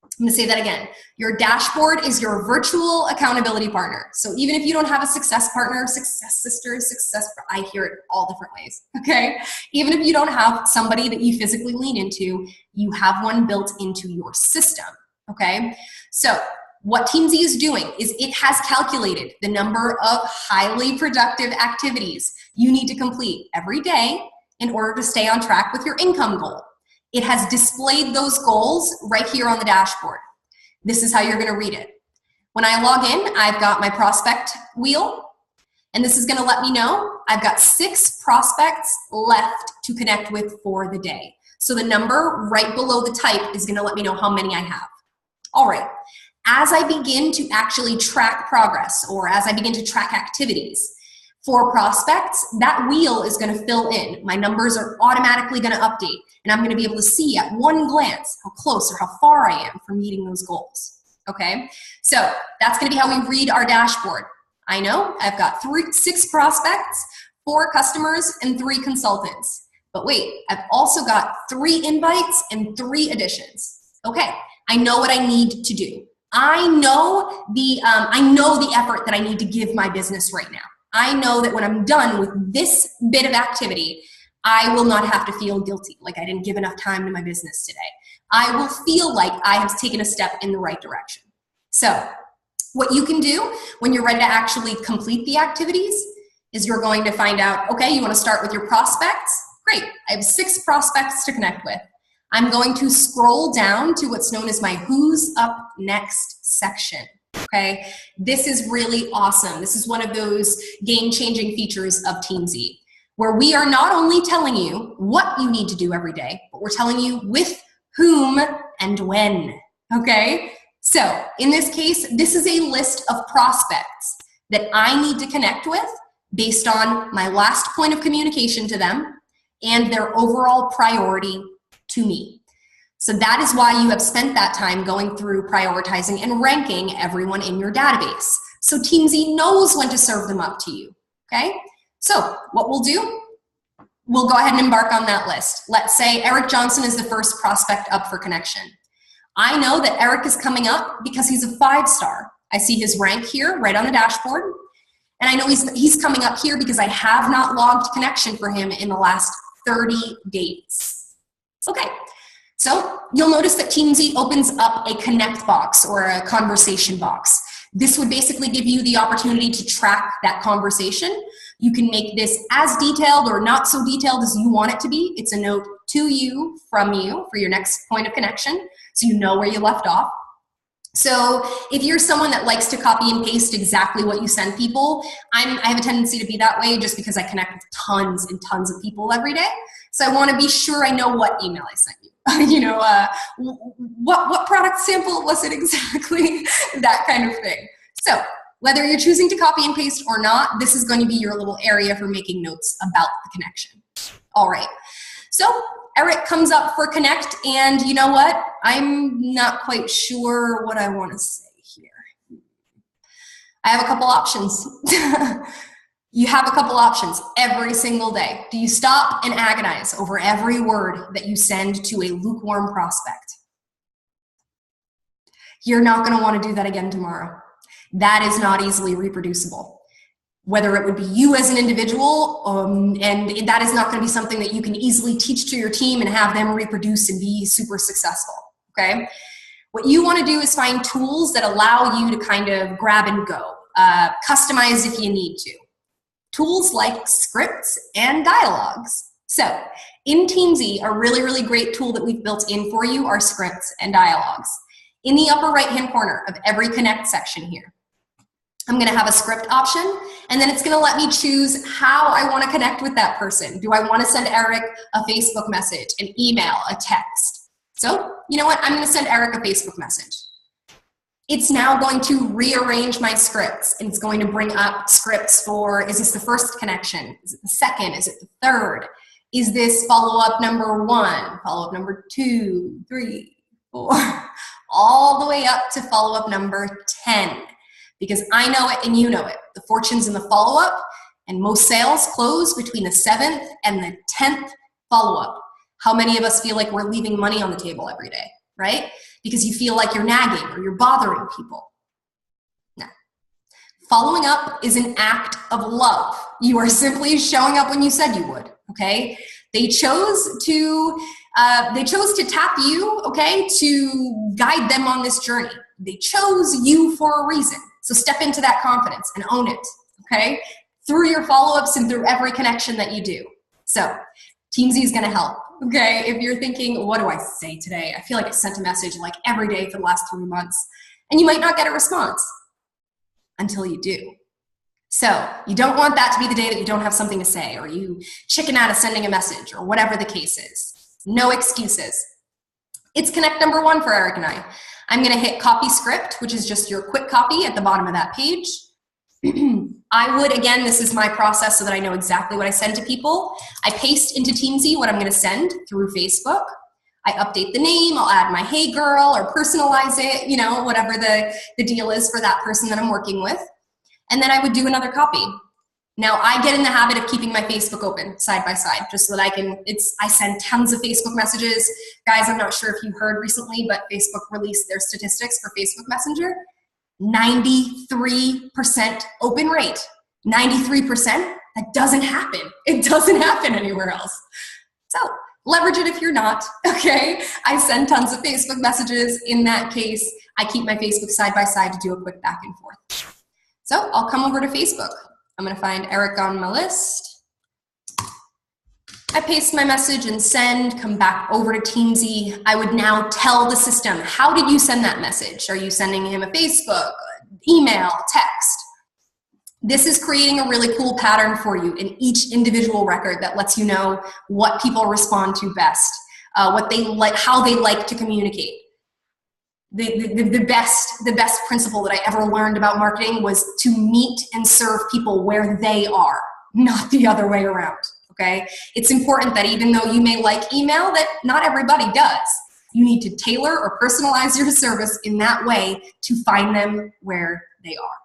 I'm going to say that again. Your dashboard is your virtual accountability partner. So even if you don't have a success partner, success sister, I hear it all different ways, okay? Even if you don't have somebody that you physically lean into, you have one built into your system, okay? So what Teamzy is doing is it has calculated the number of highly productive activities you need to complete every day in order to stay on track with your income goal. It has displayed those goals right here on the dashboard. This is how you're gonna read it. When I log in, I've got my prospect wheel, and this is gonna let me know I've got 6 prospects left to connect with for the day. So the number right below the type is gonna let me know how many I have. All right, as I begin to actually track progress, or as I begin to track activities, for prospects, that wheel is going to fill in. My numbers are automatically going to update, and I'm going to be able to see at one glance how close or how far I am from meeting those goals. Okay, so that's going to be how we read our dashboard. I know I've got 6 prospects, 4 customers, and 3 consultants. But wait, I've also got 3 invites and 3 additions. Okay, I know what I need to do. I know the effort that I need to give my business right now. I know that when I'm done with this bit of activity, I will not have to feel guilty, like I didn't give enough time to my business today. I will feel like I have taken a step in the right direction. So what you can do when you're ready to actually complete the activities is you're going to find out, okay, you want to start with your prospects? Great, I have 6 prospects to connect with. I'm going to scroll down to what's known as my Who's Up Next section. Okay, this is really awesome. This is one of those game-changing features of Teamzy, where we are not only telling you what you need to do every day, but we're telling you with whom and when, okay? So in this case, this is a list of prospects that I need to connect with based on my last point of communication to them and their overall priority to me. So that is why you have spent that time going through prioritizing and ranking everyone in your database. So Teamzy knows when to serve them up to you, okay? So what we'll do, we'll go ahead and embark on that list. Let's say Eric Johnson is the first prospect up for connection. I know that Eric is coming up because he's a 5-star. I see his rank here right on the dashboard. And I know he's coming up here because I have not logged connection for him in the last 30 days. Okay, so you'll notice that Teamzy opens up a connect box or a conversation box. This would basically give you the opportunity to track that conversation. You can make this as detailed or not so detailed as you want it to be. It's a note to you, from you, for your next point of connection, so you know where you left off. So if you're someone that likes to copy and paste exactly what you send people, I have a tendency to be that way just because I connect with tons and tons of people every day. So I want to be sure I know what email I sent you. What product sample was it exactly? That kind of thing. So whether you're choosing to copy and paste or not, this is going to be your little area for making notes about the connection. All right. So Eric comes up for connect, and you know what? I'm not quite sure what I want to say here. I have a couple options. You have a couple options every single day. Do you stop and agonize over every word that you send to a lukewarm prospect? You're not going to want to do that again tomorrow. That is not easily reproducible. Whether it would be you as an individual, and that is not going to be something that you can easily teach to your team and have them reproduce and be super successful, okay? What you want to do is find tools that allow you to kind of grab and go, customize if you need to. Tools like scripts and dialogues. So in Teamzy, a really, really great tool that we've built in for you are scripts and dialogues. In the upper right-hand corner of every connect section here, I'm going to have a script option, and then it's going to let me choose how I want to connect with that person. Do I want to send Eric a Facebook message, an email, a text? So, you know what? I'm going to send Eric a Facebook message. It's now going to rearrange my scripts, and it's going to bring up scripts for, is this the first connection? Is it the second? Is it the third? Is this follow-up number 1, follow-up number 2, 3, 4, all the way up to follow-up number 10. Because I know it and you know it. The fortune's in the follow-up, and most sales close between the 7th and the 10th follow-up. How many of us feel like we're leaving money on the table every day, right? Because you feel like you're nagging or you're bothering people. No. Following up is an act of love. You are simply showing up when you said you would, okay? They chose to tap you, okay, to guide them on this journey. They chose you for a reason. So step into that confidence and own it, okay? Through your follow-ups and through every connection that you do. So Teamzy is going to help, okay? If you're thinking, what do I say today? I feel like I sent a message like every day for the last 3 months, and you might not get a response until you do. So you don't want that to be the day that you don't have something to say, or you chicken out of sending a message, or whatever the case is. No excuses. It's connect number 1 for Eric and I. I'm going to hit copy script, which is just your quick copy at the bottom of that page. I would, again, this is my process so that I know exactly what I send to people. I paste into Teamzy what I'm going to send through Facebook. I update the name, I'll add my hey girl or personalize it, you know, whatever the deal is for that person that I'm working with. And then I would do another copy. Now I get in the habit of keeping my Facebook open side by side just so that I send tons of Facebook messages. Guys, I'm not sure if you heard recently, but Facebook released their statistics for Facebook Messenger. 93% open rate. 93%? That doesn't happen. It doesn't happen anywhere else. So leverage it if you're not, okay? I send tons of Facebook messages. In that case, I keep my Facebook side by side to do a quick back and forth. So I'll come over to Facebook. I'm going to find Eric on my list. I paste my message and send, come back over to Teamzy. I would now tell the system, how did you send that message? Are you sending him a Facebook, email, text? This is creating a really cool pattern for you in each individual record that lets you know what people respond to best, what they like, how they like to communicate. The best principle that I ever learned about marketing was to meet and serve people where they are, not the other way around, okay? It's important that even though you may like email, that not everybody does. You need to tailor or personalize your service in that way to find them where they are.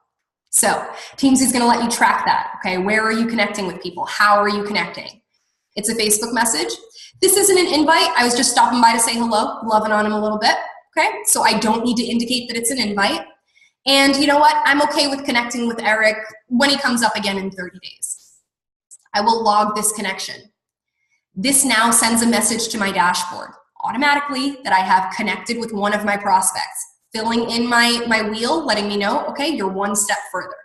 So Teamzy is going to let you track that. Okay, where are you connecting with people? How are you connecting? It's a Facebook message. This isn't an invite. I was just stopping by to say hello, loving on him a little bit. Okay, so I don't need to indicate that it's an invite. And you know what? I'm okay with connecting with Eric when he comes up again in 30 days. I will log this connection. This now sends a message to my dashboard automatically that I have connected with one of my prospects, filling in my wheel, letting me know, okay, you're one step further.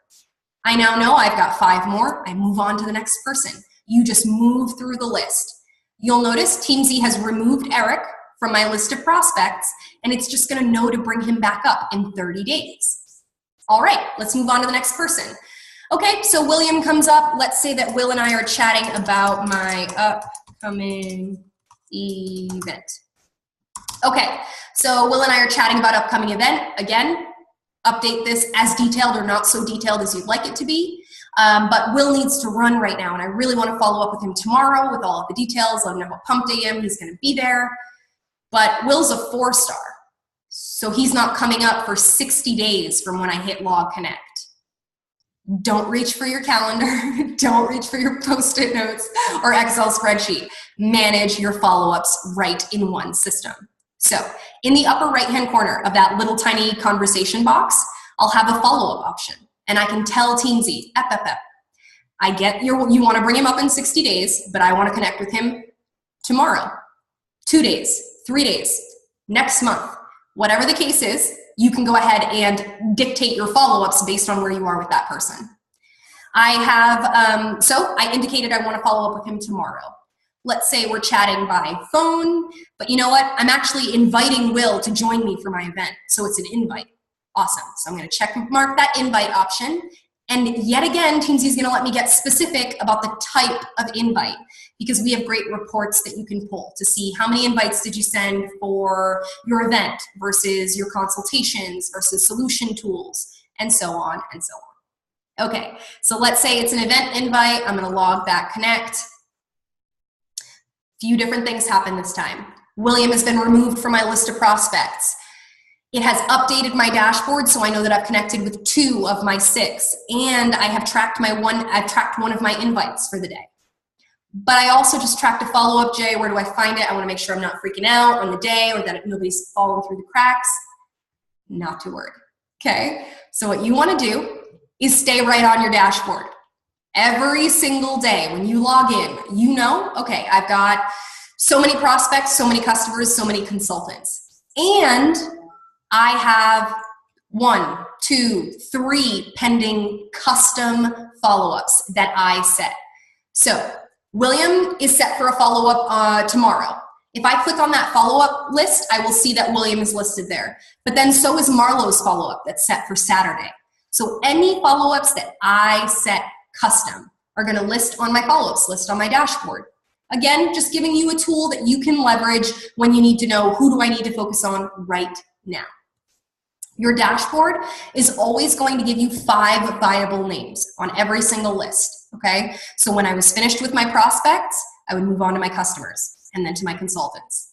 I now know I've got 5 more. I move on to the next person. You just move through the list. You'll notice Teamzy has removed Eric from my list of prospects, and it's just gonna know to bring him back up in 30 days. All right, let's move on to the next person. Okay, so William comes up. Let's say that Will and I are chatting about my upcoming event. Okay, so Will and I are chatting about upcoming event. Again, update this as detailed or not so detailed as you'd like it to be. But Will needs to run right now, and I really want to follow up with him tomorrow with all of the details, let him know how pumped I am. He's going to be there. But Will's a 4-star, so he's not coming up for 60 days from when I hit log connect. Don't reach for your calendar. Don't reach for your Post-it notes or Excel spreadsheet. Manage your follow-ups right in one system. So in the upper right-hand corner of that little tiny conversation box, I'll have a follow-up option. And I can tell Teamzy, I get you want to bring him up in 60 days, but I want to connect with him tomorrow, 2 days, 3 days, next month. Whatever the case is, you can go ahead and dictate your follow-ups based on where you are with that person. I have, so I indicated I want to follow up with him tomorrow. Let's say we're chatting by phone, but you know what? I'm actually inviting Will to join me for my event, so it's an invite. Awesome. So I'm going to check mark that invite option. And yet again, Teamzy is going to let me get specific about the type of invite, because we have great reports that you can pull to see how many invites did you send for your event versus your consultations versus solution tools, and so on and so on. Okay, so let's say it's an event invite. I'm going to log that connect. Few different things happen this time. William has been removed from my list of prospects. It has updated my dashboard, so I know that I've connected with 2 of my 6, and I have tracked I've tracked one of my invites for the day. But I also just tracked a follow-up, Jay. Where do I find it? I want to make sure I'm not freaking out on the day or that nobody's fallen through the cracks. Not to worry. Okay? So what you want to do is stay right on your dashboard. Every single day when you log in, you know, okay, I've got so many prospects, so many customers, so many consultants. And I have 1, 2, 3 pending custom follow-ups that I set. So William is set for a follow-up tomorrow. If I click on that follow-up list, I will see that William is listed there. But then so is Marlo's follow-up that's set for Saturday. So any follow-ups that I set custom are going to list on my follow-ups list on my dashboard. Again, just giving you a tool that you can leverage when you need to know who do I need to focus on right now. Your dashboard is always going to give you 5 viable names on every single list, okay? So when I was finished with my prospects, I would move on to my customers and then to my consultants.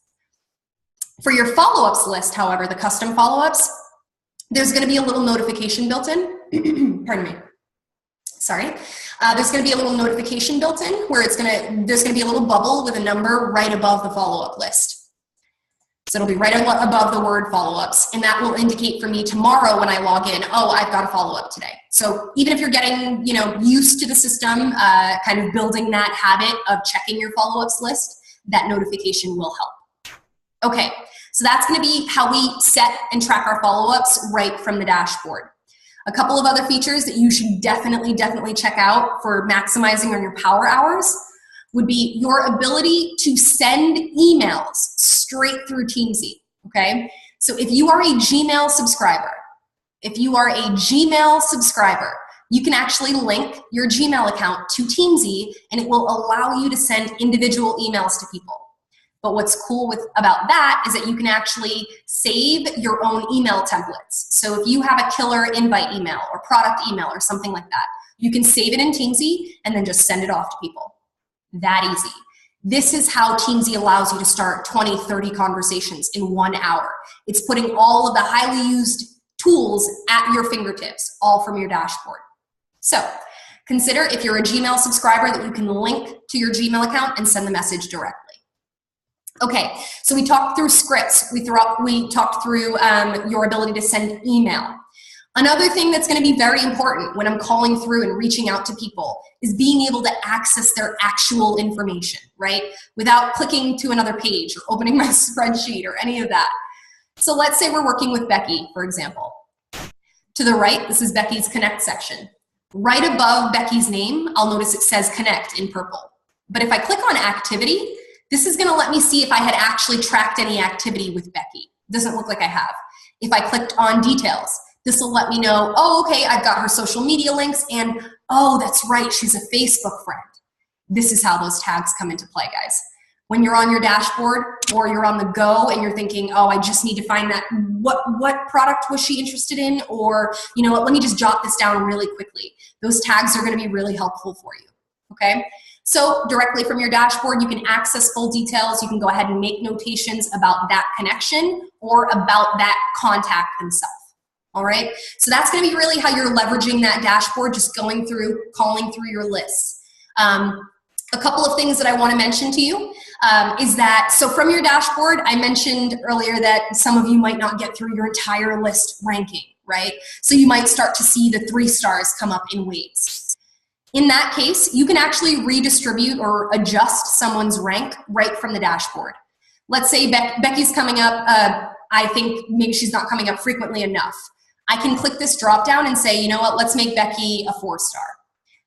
For your follow-ups list, however, the custom follow-ups, there's gonna be a little notification built in. Pardon me. Sorry. There's gonna be a little notification built in where there's gonna be a little bubble with a number right above the follow-up list. So it'll be right above the word follow-ups, and that will indicate for me tomorrow when I log in, oh, I've got a follow-up today. So even if you're getting, used to the system, kind of building that habit of checking your follow-ups list, that notification will help. Okay, so that's gonna be how we set and track our follow-ups right from the dashboard. A couple of other features that you should definitely check out for maximizing on your power hours would be your ability to send emails straight through Teamzy, okay? So if you are a Gmail subscriber, you can actually link your Gmail account to Teamzy, and it will allow you to send individual emails to people. But what's cool about that is that you can actually save your own email templates. So if you have a killer invite email or product email or something like that, you can save it in Teamzy and then just send it off to people. That easy. This is how Teamzy allows you to start 20, 30 conversations in 1 hour. It's putting all of the highly used tools at your fingertips, all from your dashboard. So consider if you're a Gmail subscriber that you can link to your Gmail account and send the message directly. Okay, so we talked through scripts. We talked through your ability to send email. Another thing that's going to be very important when I'm calling through and reaching out to people is being able to access their actual information, right? Without clicking to another page or opening my spreadsheet or any of that. So let's say we're working with Becky, for example. To the right, this is Becky's Connect section. Right above Becky's name, I'll notice it says Connect in purple. But if I click on Activity, this is going to let me see if I had actually tracked any activity with Becky. Doesn't look like I have. If I clicked on Details, this will let me know, oh, okay, I've got her social media links, and oh, that's right, she's a Facebook friend. This is how those tags come into play, guys. When you're on your dashboard or you're on the go and you're thinking, oh, I just need to find that, what product was she interested in? Or, you know what, let me just jot this down really quickly. Those tags are going to be really helpful for you, okay? So directly from your dashboard, you can access full details. You can go ahead and make notations about that connection or about that contact themselves. All right, so that's going to be really how you're leveraging that dashboard, just going through, calling through your lists. A couple of things that I want to mention to you is that, so from your dashboard, I mentioned earlier that some of you might not get through your entire list ranking, right? So you might start to see the 3 stars come up in waves. In that case, you can actually redistribute or adjust someone's rank right from the dashboard. Let's say Becky's coming up, I think maybe she's not coming up frequently enough. I can click this drop down and say, you know what, let's make Becky a 4-star.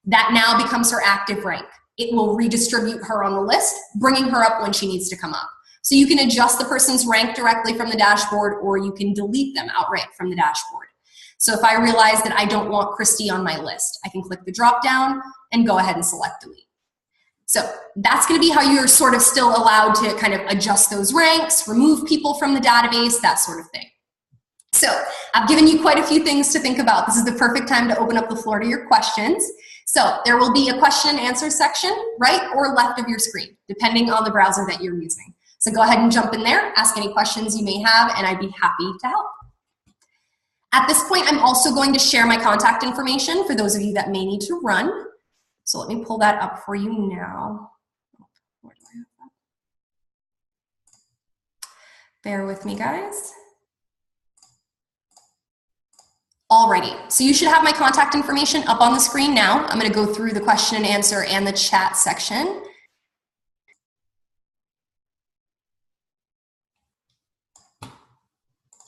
That now becomes her active rank. It will redistribute her on the list, bringing her up when she needs to come up. So you can adjust the person's rank directly from the dashboard, or you can delete them outright from the dashboard. So if I realize that I don't want Christy on my list, I can click the drop down and go ahead and select delete. So that's going to be how you're sort of still allowed to kind of adjust those ranks, remove people from the database, that sort of thing. So I've given you quite a few things to think about. This is the perfect time to open up the floor to your questions. So there will be a question and answer section right or left of your screen, depending on the browser that you're using. So go ahead and jump in there, ask any questions you may have, and I'd be happy to help. At this point, I'm also going to share my contact information for those of you that may need to run. So let me pull that up for you now. Where do I have that? Bear with me, guys. Alrighty, so you should have my contact information up on the screen now. I'm going to go through the question and answer and the chat section.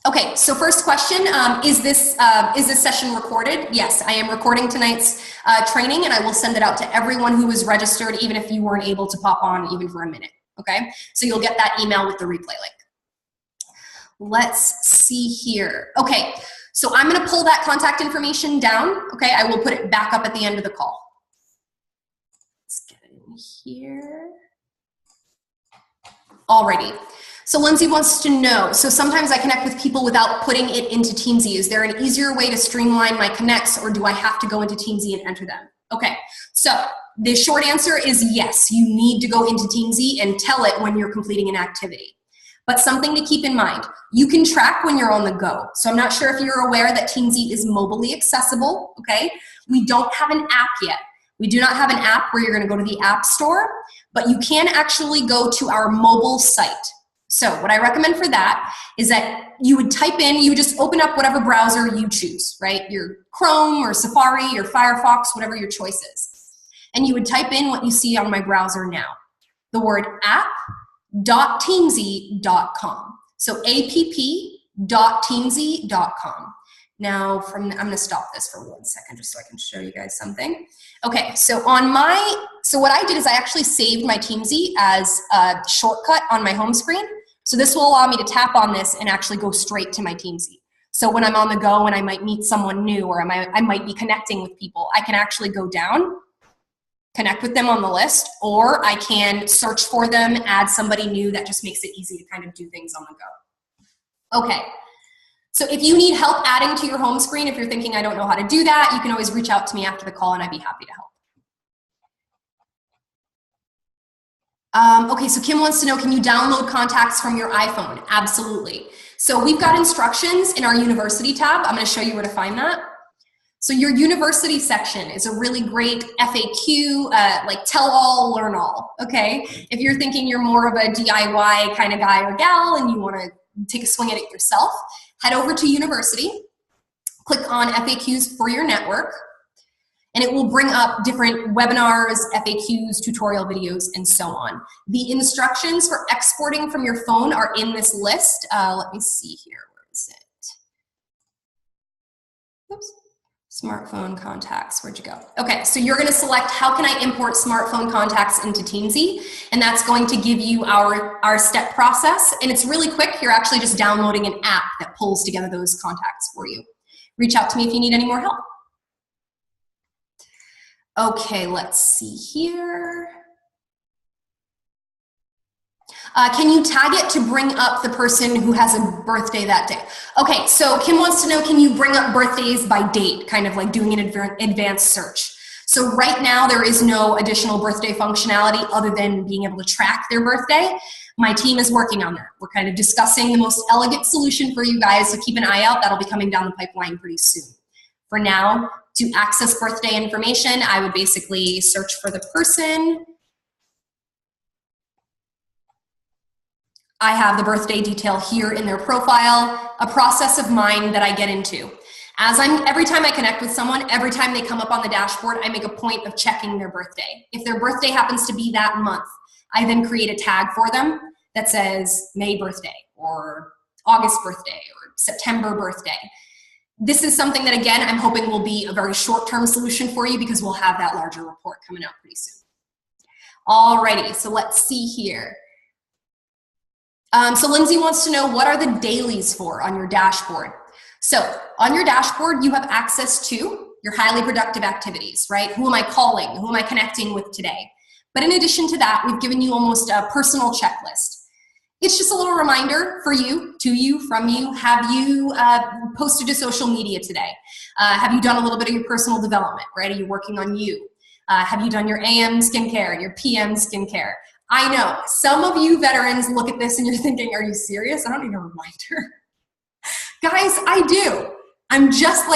Okay, so first question, is this session recorded? Yes, I am recording tonight's training, and I will send it out to everyone who was registered, even if you weren't able to pop on even for a minute, okay? So you'll get that email with the replay link. Let's see here. Okay, so I'm gonna pull that contact information down, okay? I will put it back up at the end of the call. Let's get it in here. Alrighty. So Lindsay wants to know, so sometimes I connect with people without putting it into Teamzy. Is there an easier way to streamline my connects, or do I have to go into Teamzy and enter them? Okay, so the short answer is yes, you need to go into Teamzy and tell it when you're completing an activity. But something to keep in mind, you can track when you're on the go. So I'm not sure if you're aware that Teamzy is mobilely accessible, okay? We don't have an app yet. We do not have an app where you're gonna go to the App Store, but you can actually go to our mobile site. So what I recommend for that is that you would type in, you would just open up whatever browser you choose, right? Your Chrome or Safari or Firefox, whatever your choice is. And you would type in what you see on my browser now. The word app.teamzy.com. So app.teamzy.com. Now I'm gonna stop this for 1 second just so I can show you guys something. Okay, so so what I did is I actually saved my Teamzy as a shortcut on my home screen. So this will allow me to tap on this and actually go straight to my Teamzy. So when I'm on the go and I might meet someone new, or I might be connecting with people, I can actually go down, connect with them on the list, or I can search for them, add somebody new. That just makes it easy to kind of do things on the go. Okay. So if you need help adding to your home screen, if you're thinking I don't know how to do that, you can always reach out to me after the call and I'd be happy to help. Okay, so Kim wants to know, can you download contacts from your iPhone? Absolutely. So we've got instructions in our university tab. I'm going to show you where to find that. So your university section is a really great FAQ, like tell all, learn all, okay? If you're thinking you're more of a DIY kind of guy or gal and you wanna take a swing at it yourself, head over to university, click on FAQs for your network, and it will bring up different webinars, FAQs, tutorial videos, and so on. The instructions for exporting from your phone are in this list. Let me see here, where is it? Oops. Smartphone contacts, where'd you go? Okay, so you're gonna select how can I import smartphone contacts into Teamzy, and that's going to give you our step process, and it's really quick. You're actually just downloading an app that pulls together those contacts for you. Reach out to me if you need any more help. Okay, let's see here. Can you tag it to bring up the person who has a birthday that day? Okay, so Kim wants to know, can you bring up birthdays by date, kind of like doing an advanced search? So right now there is no additional birthday functionality other than being able to track their birthday. My team is working on that. We're kind of discussing the most elegant solution for you guys, so keep an eye out. That'll be coming down the pipeline pretty soon. For now, to access birthday information, I would basically search for the person. I have the birthday detail here in their profile, a process of mine that I get into. Every time I connect with someone, every time they come up on the dashboard, I make a point of checking their birthday. If their birthday happens to be that month, I then create a tag for them that says May birthday or August birthday or September birthday. This is something that, again, I'm hoping will be a very short-term solution for you because we'll have that larger report coming out pretty soon. Alrighty, so let's see here. So Lindsay wants to know, what are the dailies for on your dashboard? So on your dashboard, you have access to your highly productive activities, right? Who am I calling? Who am I connecting with today? But in addition to that, we've given you almost a personal checklist. It's just a little reminder for you, to you, from you. Have you posted to social media today? Have you done a little bit of your personal development, right? Are you working on you? Have you done your AM skincare and your PM skincare? I know, some of you veterans look at this and you're thinking, are you serious? I don't need a reminder. Guys, I do. I'm just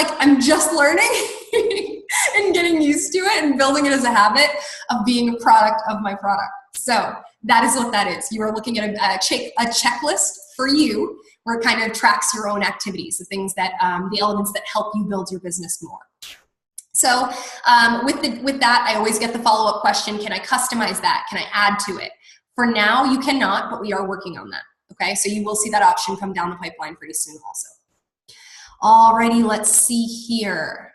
learning and getting used to it and building it as a habit of being a product of my product. So that is what that is. You are looking at a checklist for you where it kind of tracks your own activities, the things that, the elements that help you build your business more. So with that, I always get the follow-up question, can I customize that? Can I add to it? For now, you cannot, but we are working on that, okay? So you will see that option come down the pipeline pretty soon also. Alrighty, let's see here.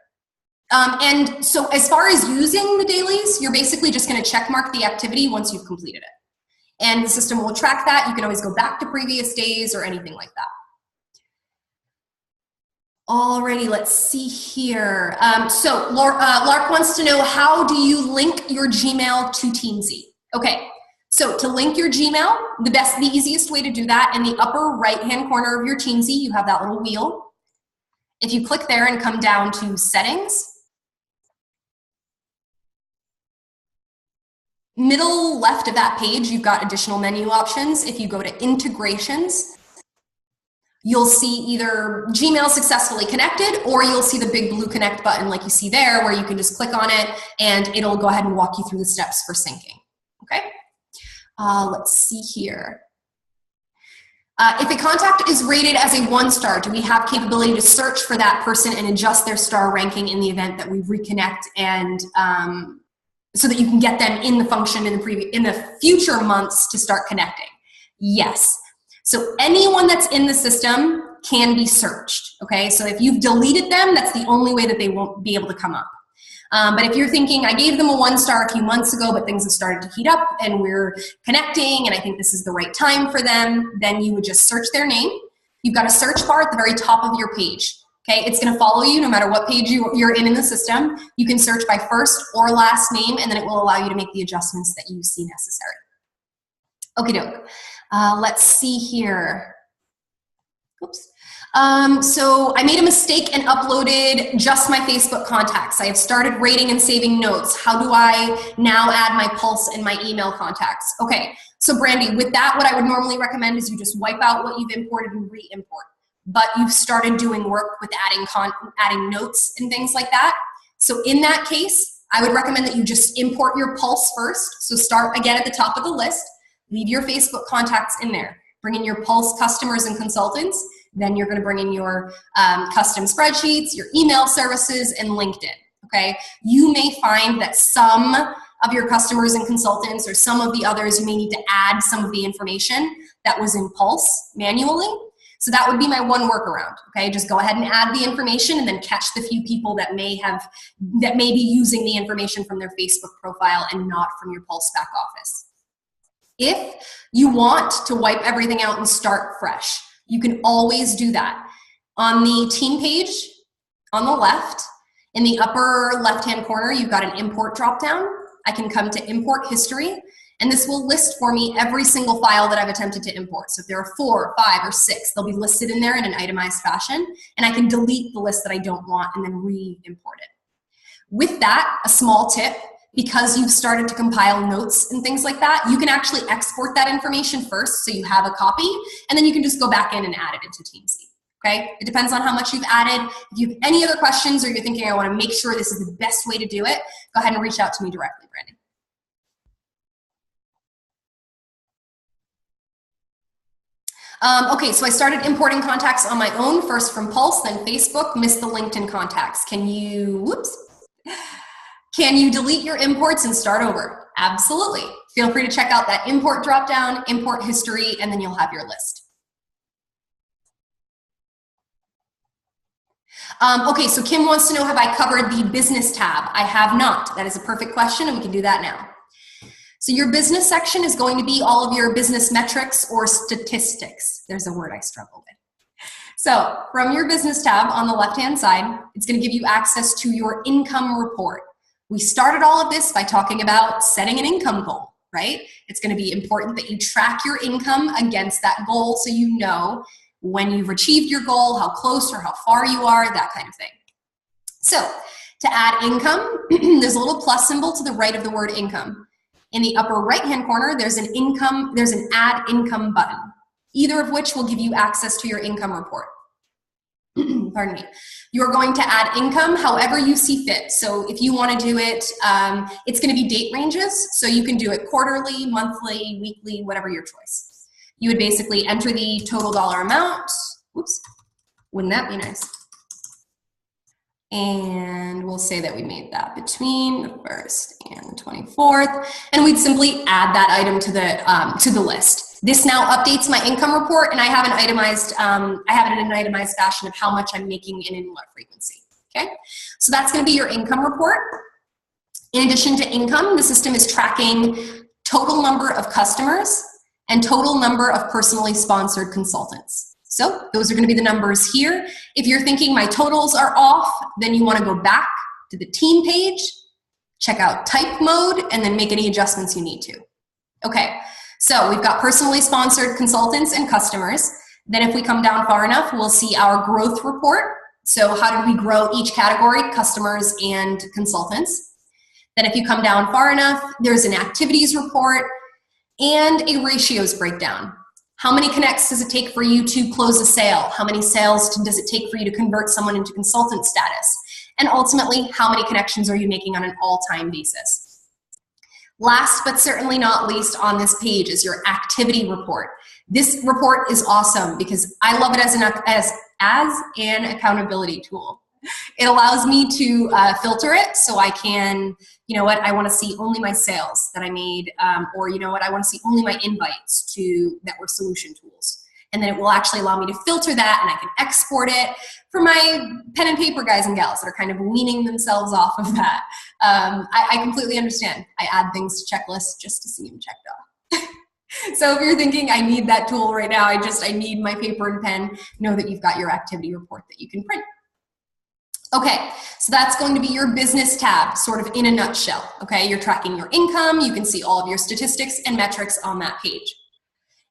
And so as far as using the dailies, you're basically just gonna check mark the activity once you've completed it. And the system will track that. You can always go back to previous days or anything like that. Alrighty, let's see here. So Lark wants to know, how do you link your Gmail to Teamzy? Okay, so to link your Gmail, the easiest way to do that, in the upper right-hand corner of your Teamzy, you have that little wheel. If you click there and come down to settings, middle left of that page, you've got additional menu options. If you go to integrations, you'll see either Gmail successfully connected, or you'll see the big blue connect button like you see there, where you can just click on it and it'll go ahead and walk you through the steps for syncing, okay? Let's see here. If a contact is rated as a 1-star, do we have capability to search for that person and adjust their star ranking in the event that we reconnect, and so that you can get them in the function in the future months to start connecting? Yes. So anyone that's in the system can be searched, okay? So if you've deleted them, that's the only way that they won't be able to come up. But if you're thinking, I gave them a 1-star a few months ago, but things have started to heat up and we're connecting and I think this is the right time for them, then you would just search their name. You've got a search bar at the very top of your page, okay? It's gonna follow you no matter what page you're in the system. You can search by first or last name, and then it will allow you to make the adjustments that you see necessary. Okie doke. Let's see here. Oops. So I made a mistake and uploaded just my Facebook contacts. I have started rating and saving notes. How do I now add my Pulse and my email contacts? Okay, so Brandy, with that, what I would normally recommend is you just wipe out what you've imported and re-import. but you've started doing work with adding notes and things like that. So in that case, I would recommend that you just import your Pulse first. So start again at the top of the list, leave your Facebook contacts in there, bring in your Pulse customers and consultants, then you're gonna bring in your custom spreadsheets, your email services, and LinkedIn, okay? You may find that some of your customers and consultants or some of the others, you may need to add some of the information that was in Pulse manually. So that would be my one workaround, okay? Just go ahead and add the information and then catch the few people that may be using the information from their Facebook profile and not from your Pulse back office. If you want to wipe everything out and start fresh, you can always do that. On the team page, on the left, in the upper left-hand corner, you've got an import dropdown. I can come to import history, and this will list for me every single file that I've attempted to import. So if there are 4, 5, or 6, they'll be listed in there in an itemized fashion, and I can delete the list that I don't want and then re-import it. With that, a small tip, because you've started to compile notes and things like that, you can actually export that information first so you have a copy, and then you can just go back in and add it into Teamzy. Okay? It depends on how much you've added. If you have any other questions or you're thinking, I want to make sure this is the best way to do it, go ahead and reach out to me directly, Brandon. Okay, so I started importing contacts on my own, first from Pulse, then Facebook, missed the LinkedIn contacts. Can you delete your imports and start over? Absolutely. Feel free to check out that import dropdown, import history, and then you'll have your list. Okay, so Kim wants to know, have I covered the business tab? I have not. That is a perfect question, and we can do that now. So your business section is going to be all of your business metrics or statistics. There's a word I struggle with. So from your business tab on the left-hand side, it's going to give you access to your income report. We started all of this by talking about setting an income goal, right? It's going to be important that you track your income against that goal so you know when you've achieved your goal, how close or how far you are, that kind of thing. So to add income, there's a little plus symbol to the right of the word income. In the upper right-hand corner, there's an add income button, either of which will give you access to your income report. Pardon me. You're going to add income however you see fit. So if you want to do it, it's going to be date ranges. So you can do it quarterly, monthly, weekly, whatever your choice. You would basically enter the total dollar amount. Oops, wouldn't that be nice? And we'll say that we made that between the 1st and the 24th. And we'd simply add that item to the list. This now updates my income report, and I have an itemized, I have it in an itemized fashion of how much I'm making in what frequency. Okay, so that's going to be your income report. In addition to income, the system is tracking total number of customers and total number of personally sponsored consultants. So those are going to be the numbers here. If you're thinking my totals are off, then you want to go back to the team page, check out type mode, and then make any adjustments you need to. Okay, so we've got personally sponsored consultants and customers. Then if we come down far enough, we'll see our growth report. So how did we grow each category, customers and consultants? Then if you come down far enough, there's an activities report and a ratios breakdown. How many connects does it take for you to close a sale? How many sales does it take for you to convert someone into consultant status? And ultimately, how many connections are you making on an all-time basis? Last but certainly not least on this page is your activity report. This report is awesome because I love it as an accountability tool. It allows me to filter it so I can, you know what, I want to see only my sales that I made, or you know what, I want to see only my invites that were solution tools. And then it will actually allow me to filter that, and I can export it for my pen and paper guys and gals that are kind of weaning themselves off of that. I completely understand. I add things to checklists just to see them checked off. So if you're thinking, I need that tool right now, I need my paper and pen, know that you've got your activity report that you can print. Okay, so that's going to be your business tab, sort of in a nutshell. Okay, you're tracking your income, you can see all of your statistics and metrics on that page.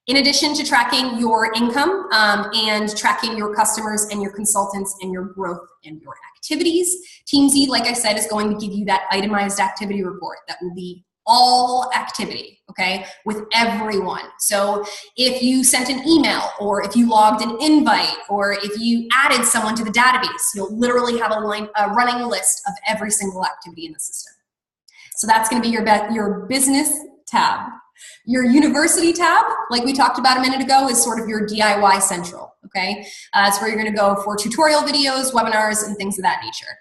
In addition to tracking your income and tracking your customers and your consultants and your growth and your activities, Teamzy, like I said, is going to give you that itemized activity report that will be all activity, okay, with everyone. So if you sent an email, or if you logged an invite, or if you added someone to the database, you'll literally have a running list of every single activity in the system. So that's going to be your business tab. Your university tab, like we talked about a minute ago, is sort of your DIY central, okay? It's where you're going to go for tutorial videos, webinars, and things of that nature.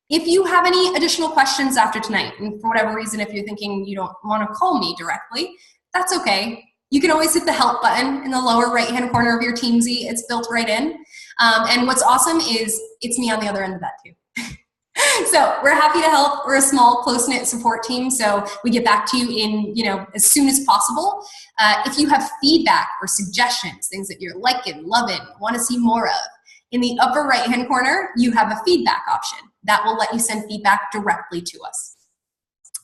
If you have any additional questions after tonight, and for whatever reason, if you're thinking you don't want to call me directly, that's okay. You can always hit the help button in the lower right-hand corner of your Teamzy. It's built right in. And what's awesome is it's me on the other end of that too. So we're happy to help. We're a small, close-knit support team, so we get back to you in, as soon as possible. If you have feedback or suggestions, things that you're liking, loving, want to see more of, in the upper right-hand corner, you have a feedback option. That will let you send feedback directly to us.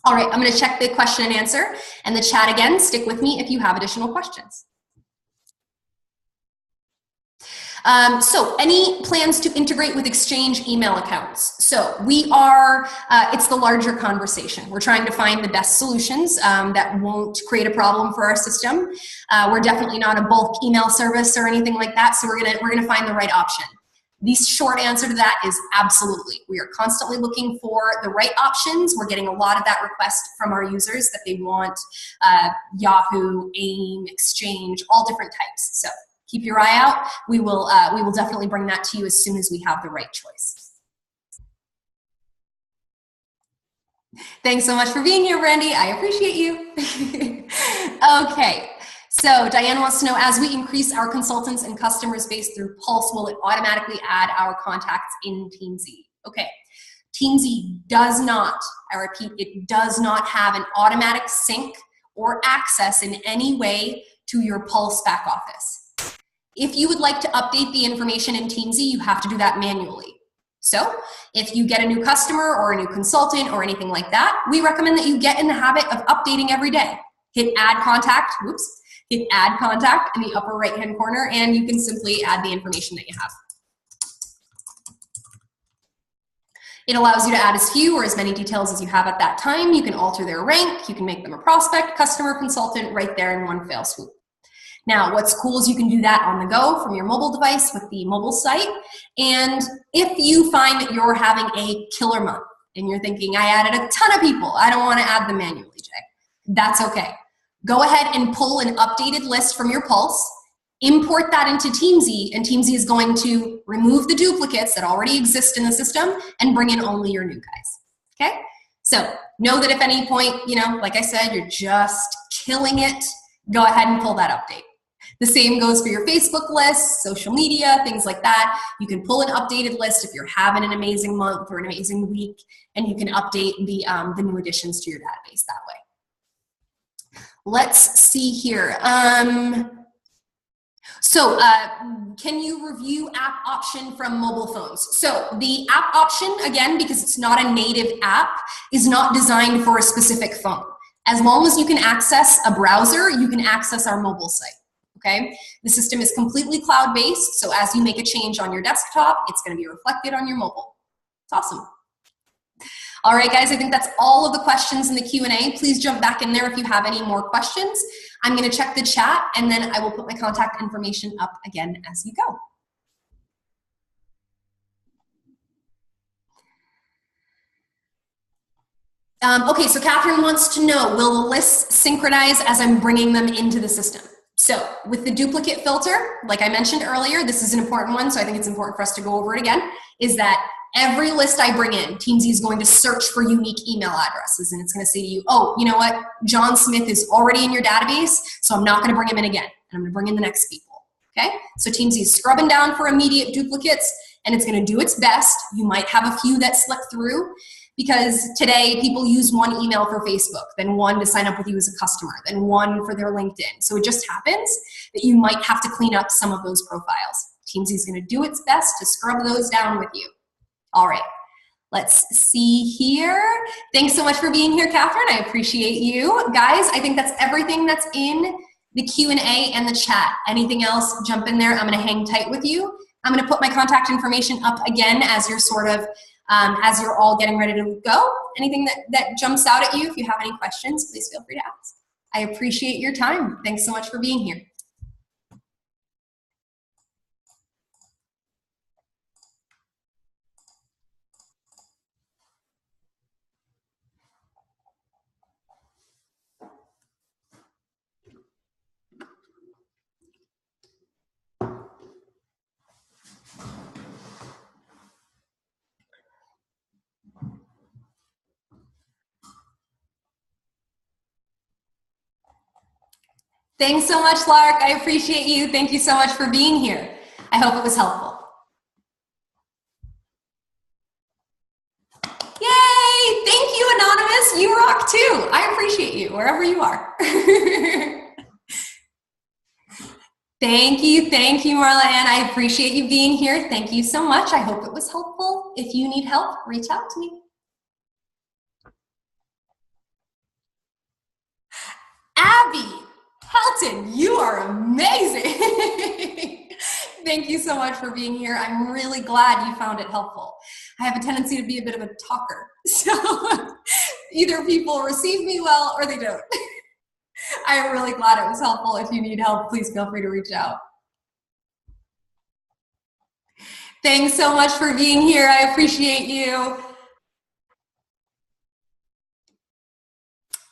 All right, I'm going to check the question and answer and the chat again. Stick with me if you have additional questions. So any plans to integrate with Exchange email accounts? So we are, it's the larger conversation. We're trying to find the best solutions that won't create a problem for our system. We're definitely not a bulk email service or anything like that, so we're gonna find the right option. The short answer to that is absolutely. We are constantly looking for the right options. We're getting a lot of that request from our users that they want Yahoo, AIM, Exchange, all different types. So keep your eye out. We will definitely bring that to you as soon as we have the right choice. Thanks so much for being here, Brandy. I appreciate you. Okay, so Diane wants to know, as we increase our consultants and customers base through Pulse, will it automatically add our contacts in Teamzy? Okay, Teamzy does not, I repeat, it does not have an automatic sync or access in any way to your Pulse back office. If you would like to update the information in Teamzy, you have to do that manually. So if you get a new customer or a new consultant or anything like that, we recommend that you get in the habit of updating every day. Hit add contact, hit add contact in the upper right-hand corner, and you can simply add the information that you have. It allows you to add as few or as many details as you have at that time. You can alter their rank, you can make them a prospect, customer, consultant right there in one fell swoop. Now, what's cool is you can do that on the go from your mobile device with the mobile site. And if you find that you're having a killer month and you're thinking, I added a ton of people, I don't want to add them manually, Jay, that's okay. Go ahead and pull an updated list from your Pulse, import that into Teamzy, and Teamzy is going to remove the duplicates that already exist in the system and bring in only your new guys, okay? So know that if at any point, like I said, you're just killing it, go ahead and pull that update. The same goes for your Facebook list, social media, things like that. You can pull an updated list if you're having an amazing month or an amazing week, and you can update the new additions to your database that way. Let's see here. Can you review app option from mobile phones? So the app option, again, because it's not a native app, is not designed for a specific phone. As long as you can access a browser, you can access our mobile site. Okay, the system is completely cloud-based, so as you make a change on your desktop, it's going to be reflected on your mobile. It's awesome. All right, guys, I think that's all of the questions in the Q&A. Please jump back in there if you have any more questions. I'm going to check the chat, and then I will put my contact information up again as you go. Okay, so Catherine wants to know, will the lists synchronize as I'm bringing them into the system? So with the duplicate filter, like I mentioned earlier, this is an important one, so I think it's important for us to go over it again, is that every list I bring in, Teamzy is going to search for unique email addresses, and it's going to say to you, oh, you know what, John Smith is already in your database, so I'm not going to bring him in again, and I'm going to bring in the next people, okay? So Teamzy is scrubbing down for immediate duplicates, and it's going to do its best. You might have a few that slip through, because today people use one email for Facebook, then one to sign up with you as a customer, then one for their LinkedIn. So it just happens that you might have to clean up some of those profiles. Teamzy is going to do its best to scrub those down with you. All right, let's see here. Thanks so much for being here, Catherine. I appreciate you. Guys, I think that's everything that's in the Q&A and the chat. Anything else, jump in there. I'm going to hang tight with you. I'm going to put my contact information up again as you're sort of as you're all getting ready to go. Anything that jumps out at you, if you have any questions, please feel free to ask. I appreciate your time. Thanks so much for being here. Thanks so much, Lark. I appreciate you. Thank you so much for being here. I hope it was helpful. Yay! Thank you, Anonymous. You rock too. I appreciate you wherever you are. Thank you, Marla Ann. I appreciate you being here. Thank you so much. I hope it was helpful. If you need help, reach out to me. Abby Helton, you are amazing. Thank you so much for being here. I'm really glad you found it helpful. I have a tendency to be a bit of a talker, so either people receive me well or they don't. I'm really glad it was helpful. If you need help, please feel free to reach out. Thanks so much for being here. I appreciate you.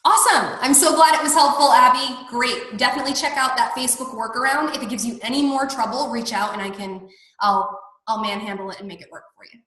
Awesome. I'm so glad it was helpful, Abby. Great. Definitely check out that Facebook workaround. If it gives you any more trouble, reach out and I'll manhandle it and make it work for you.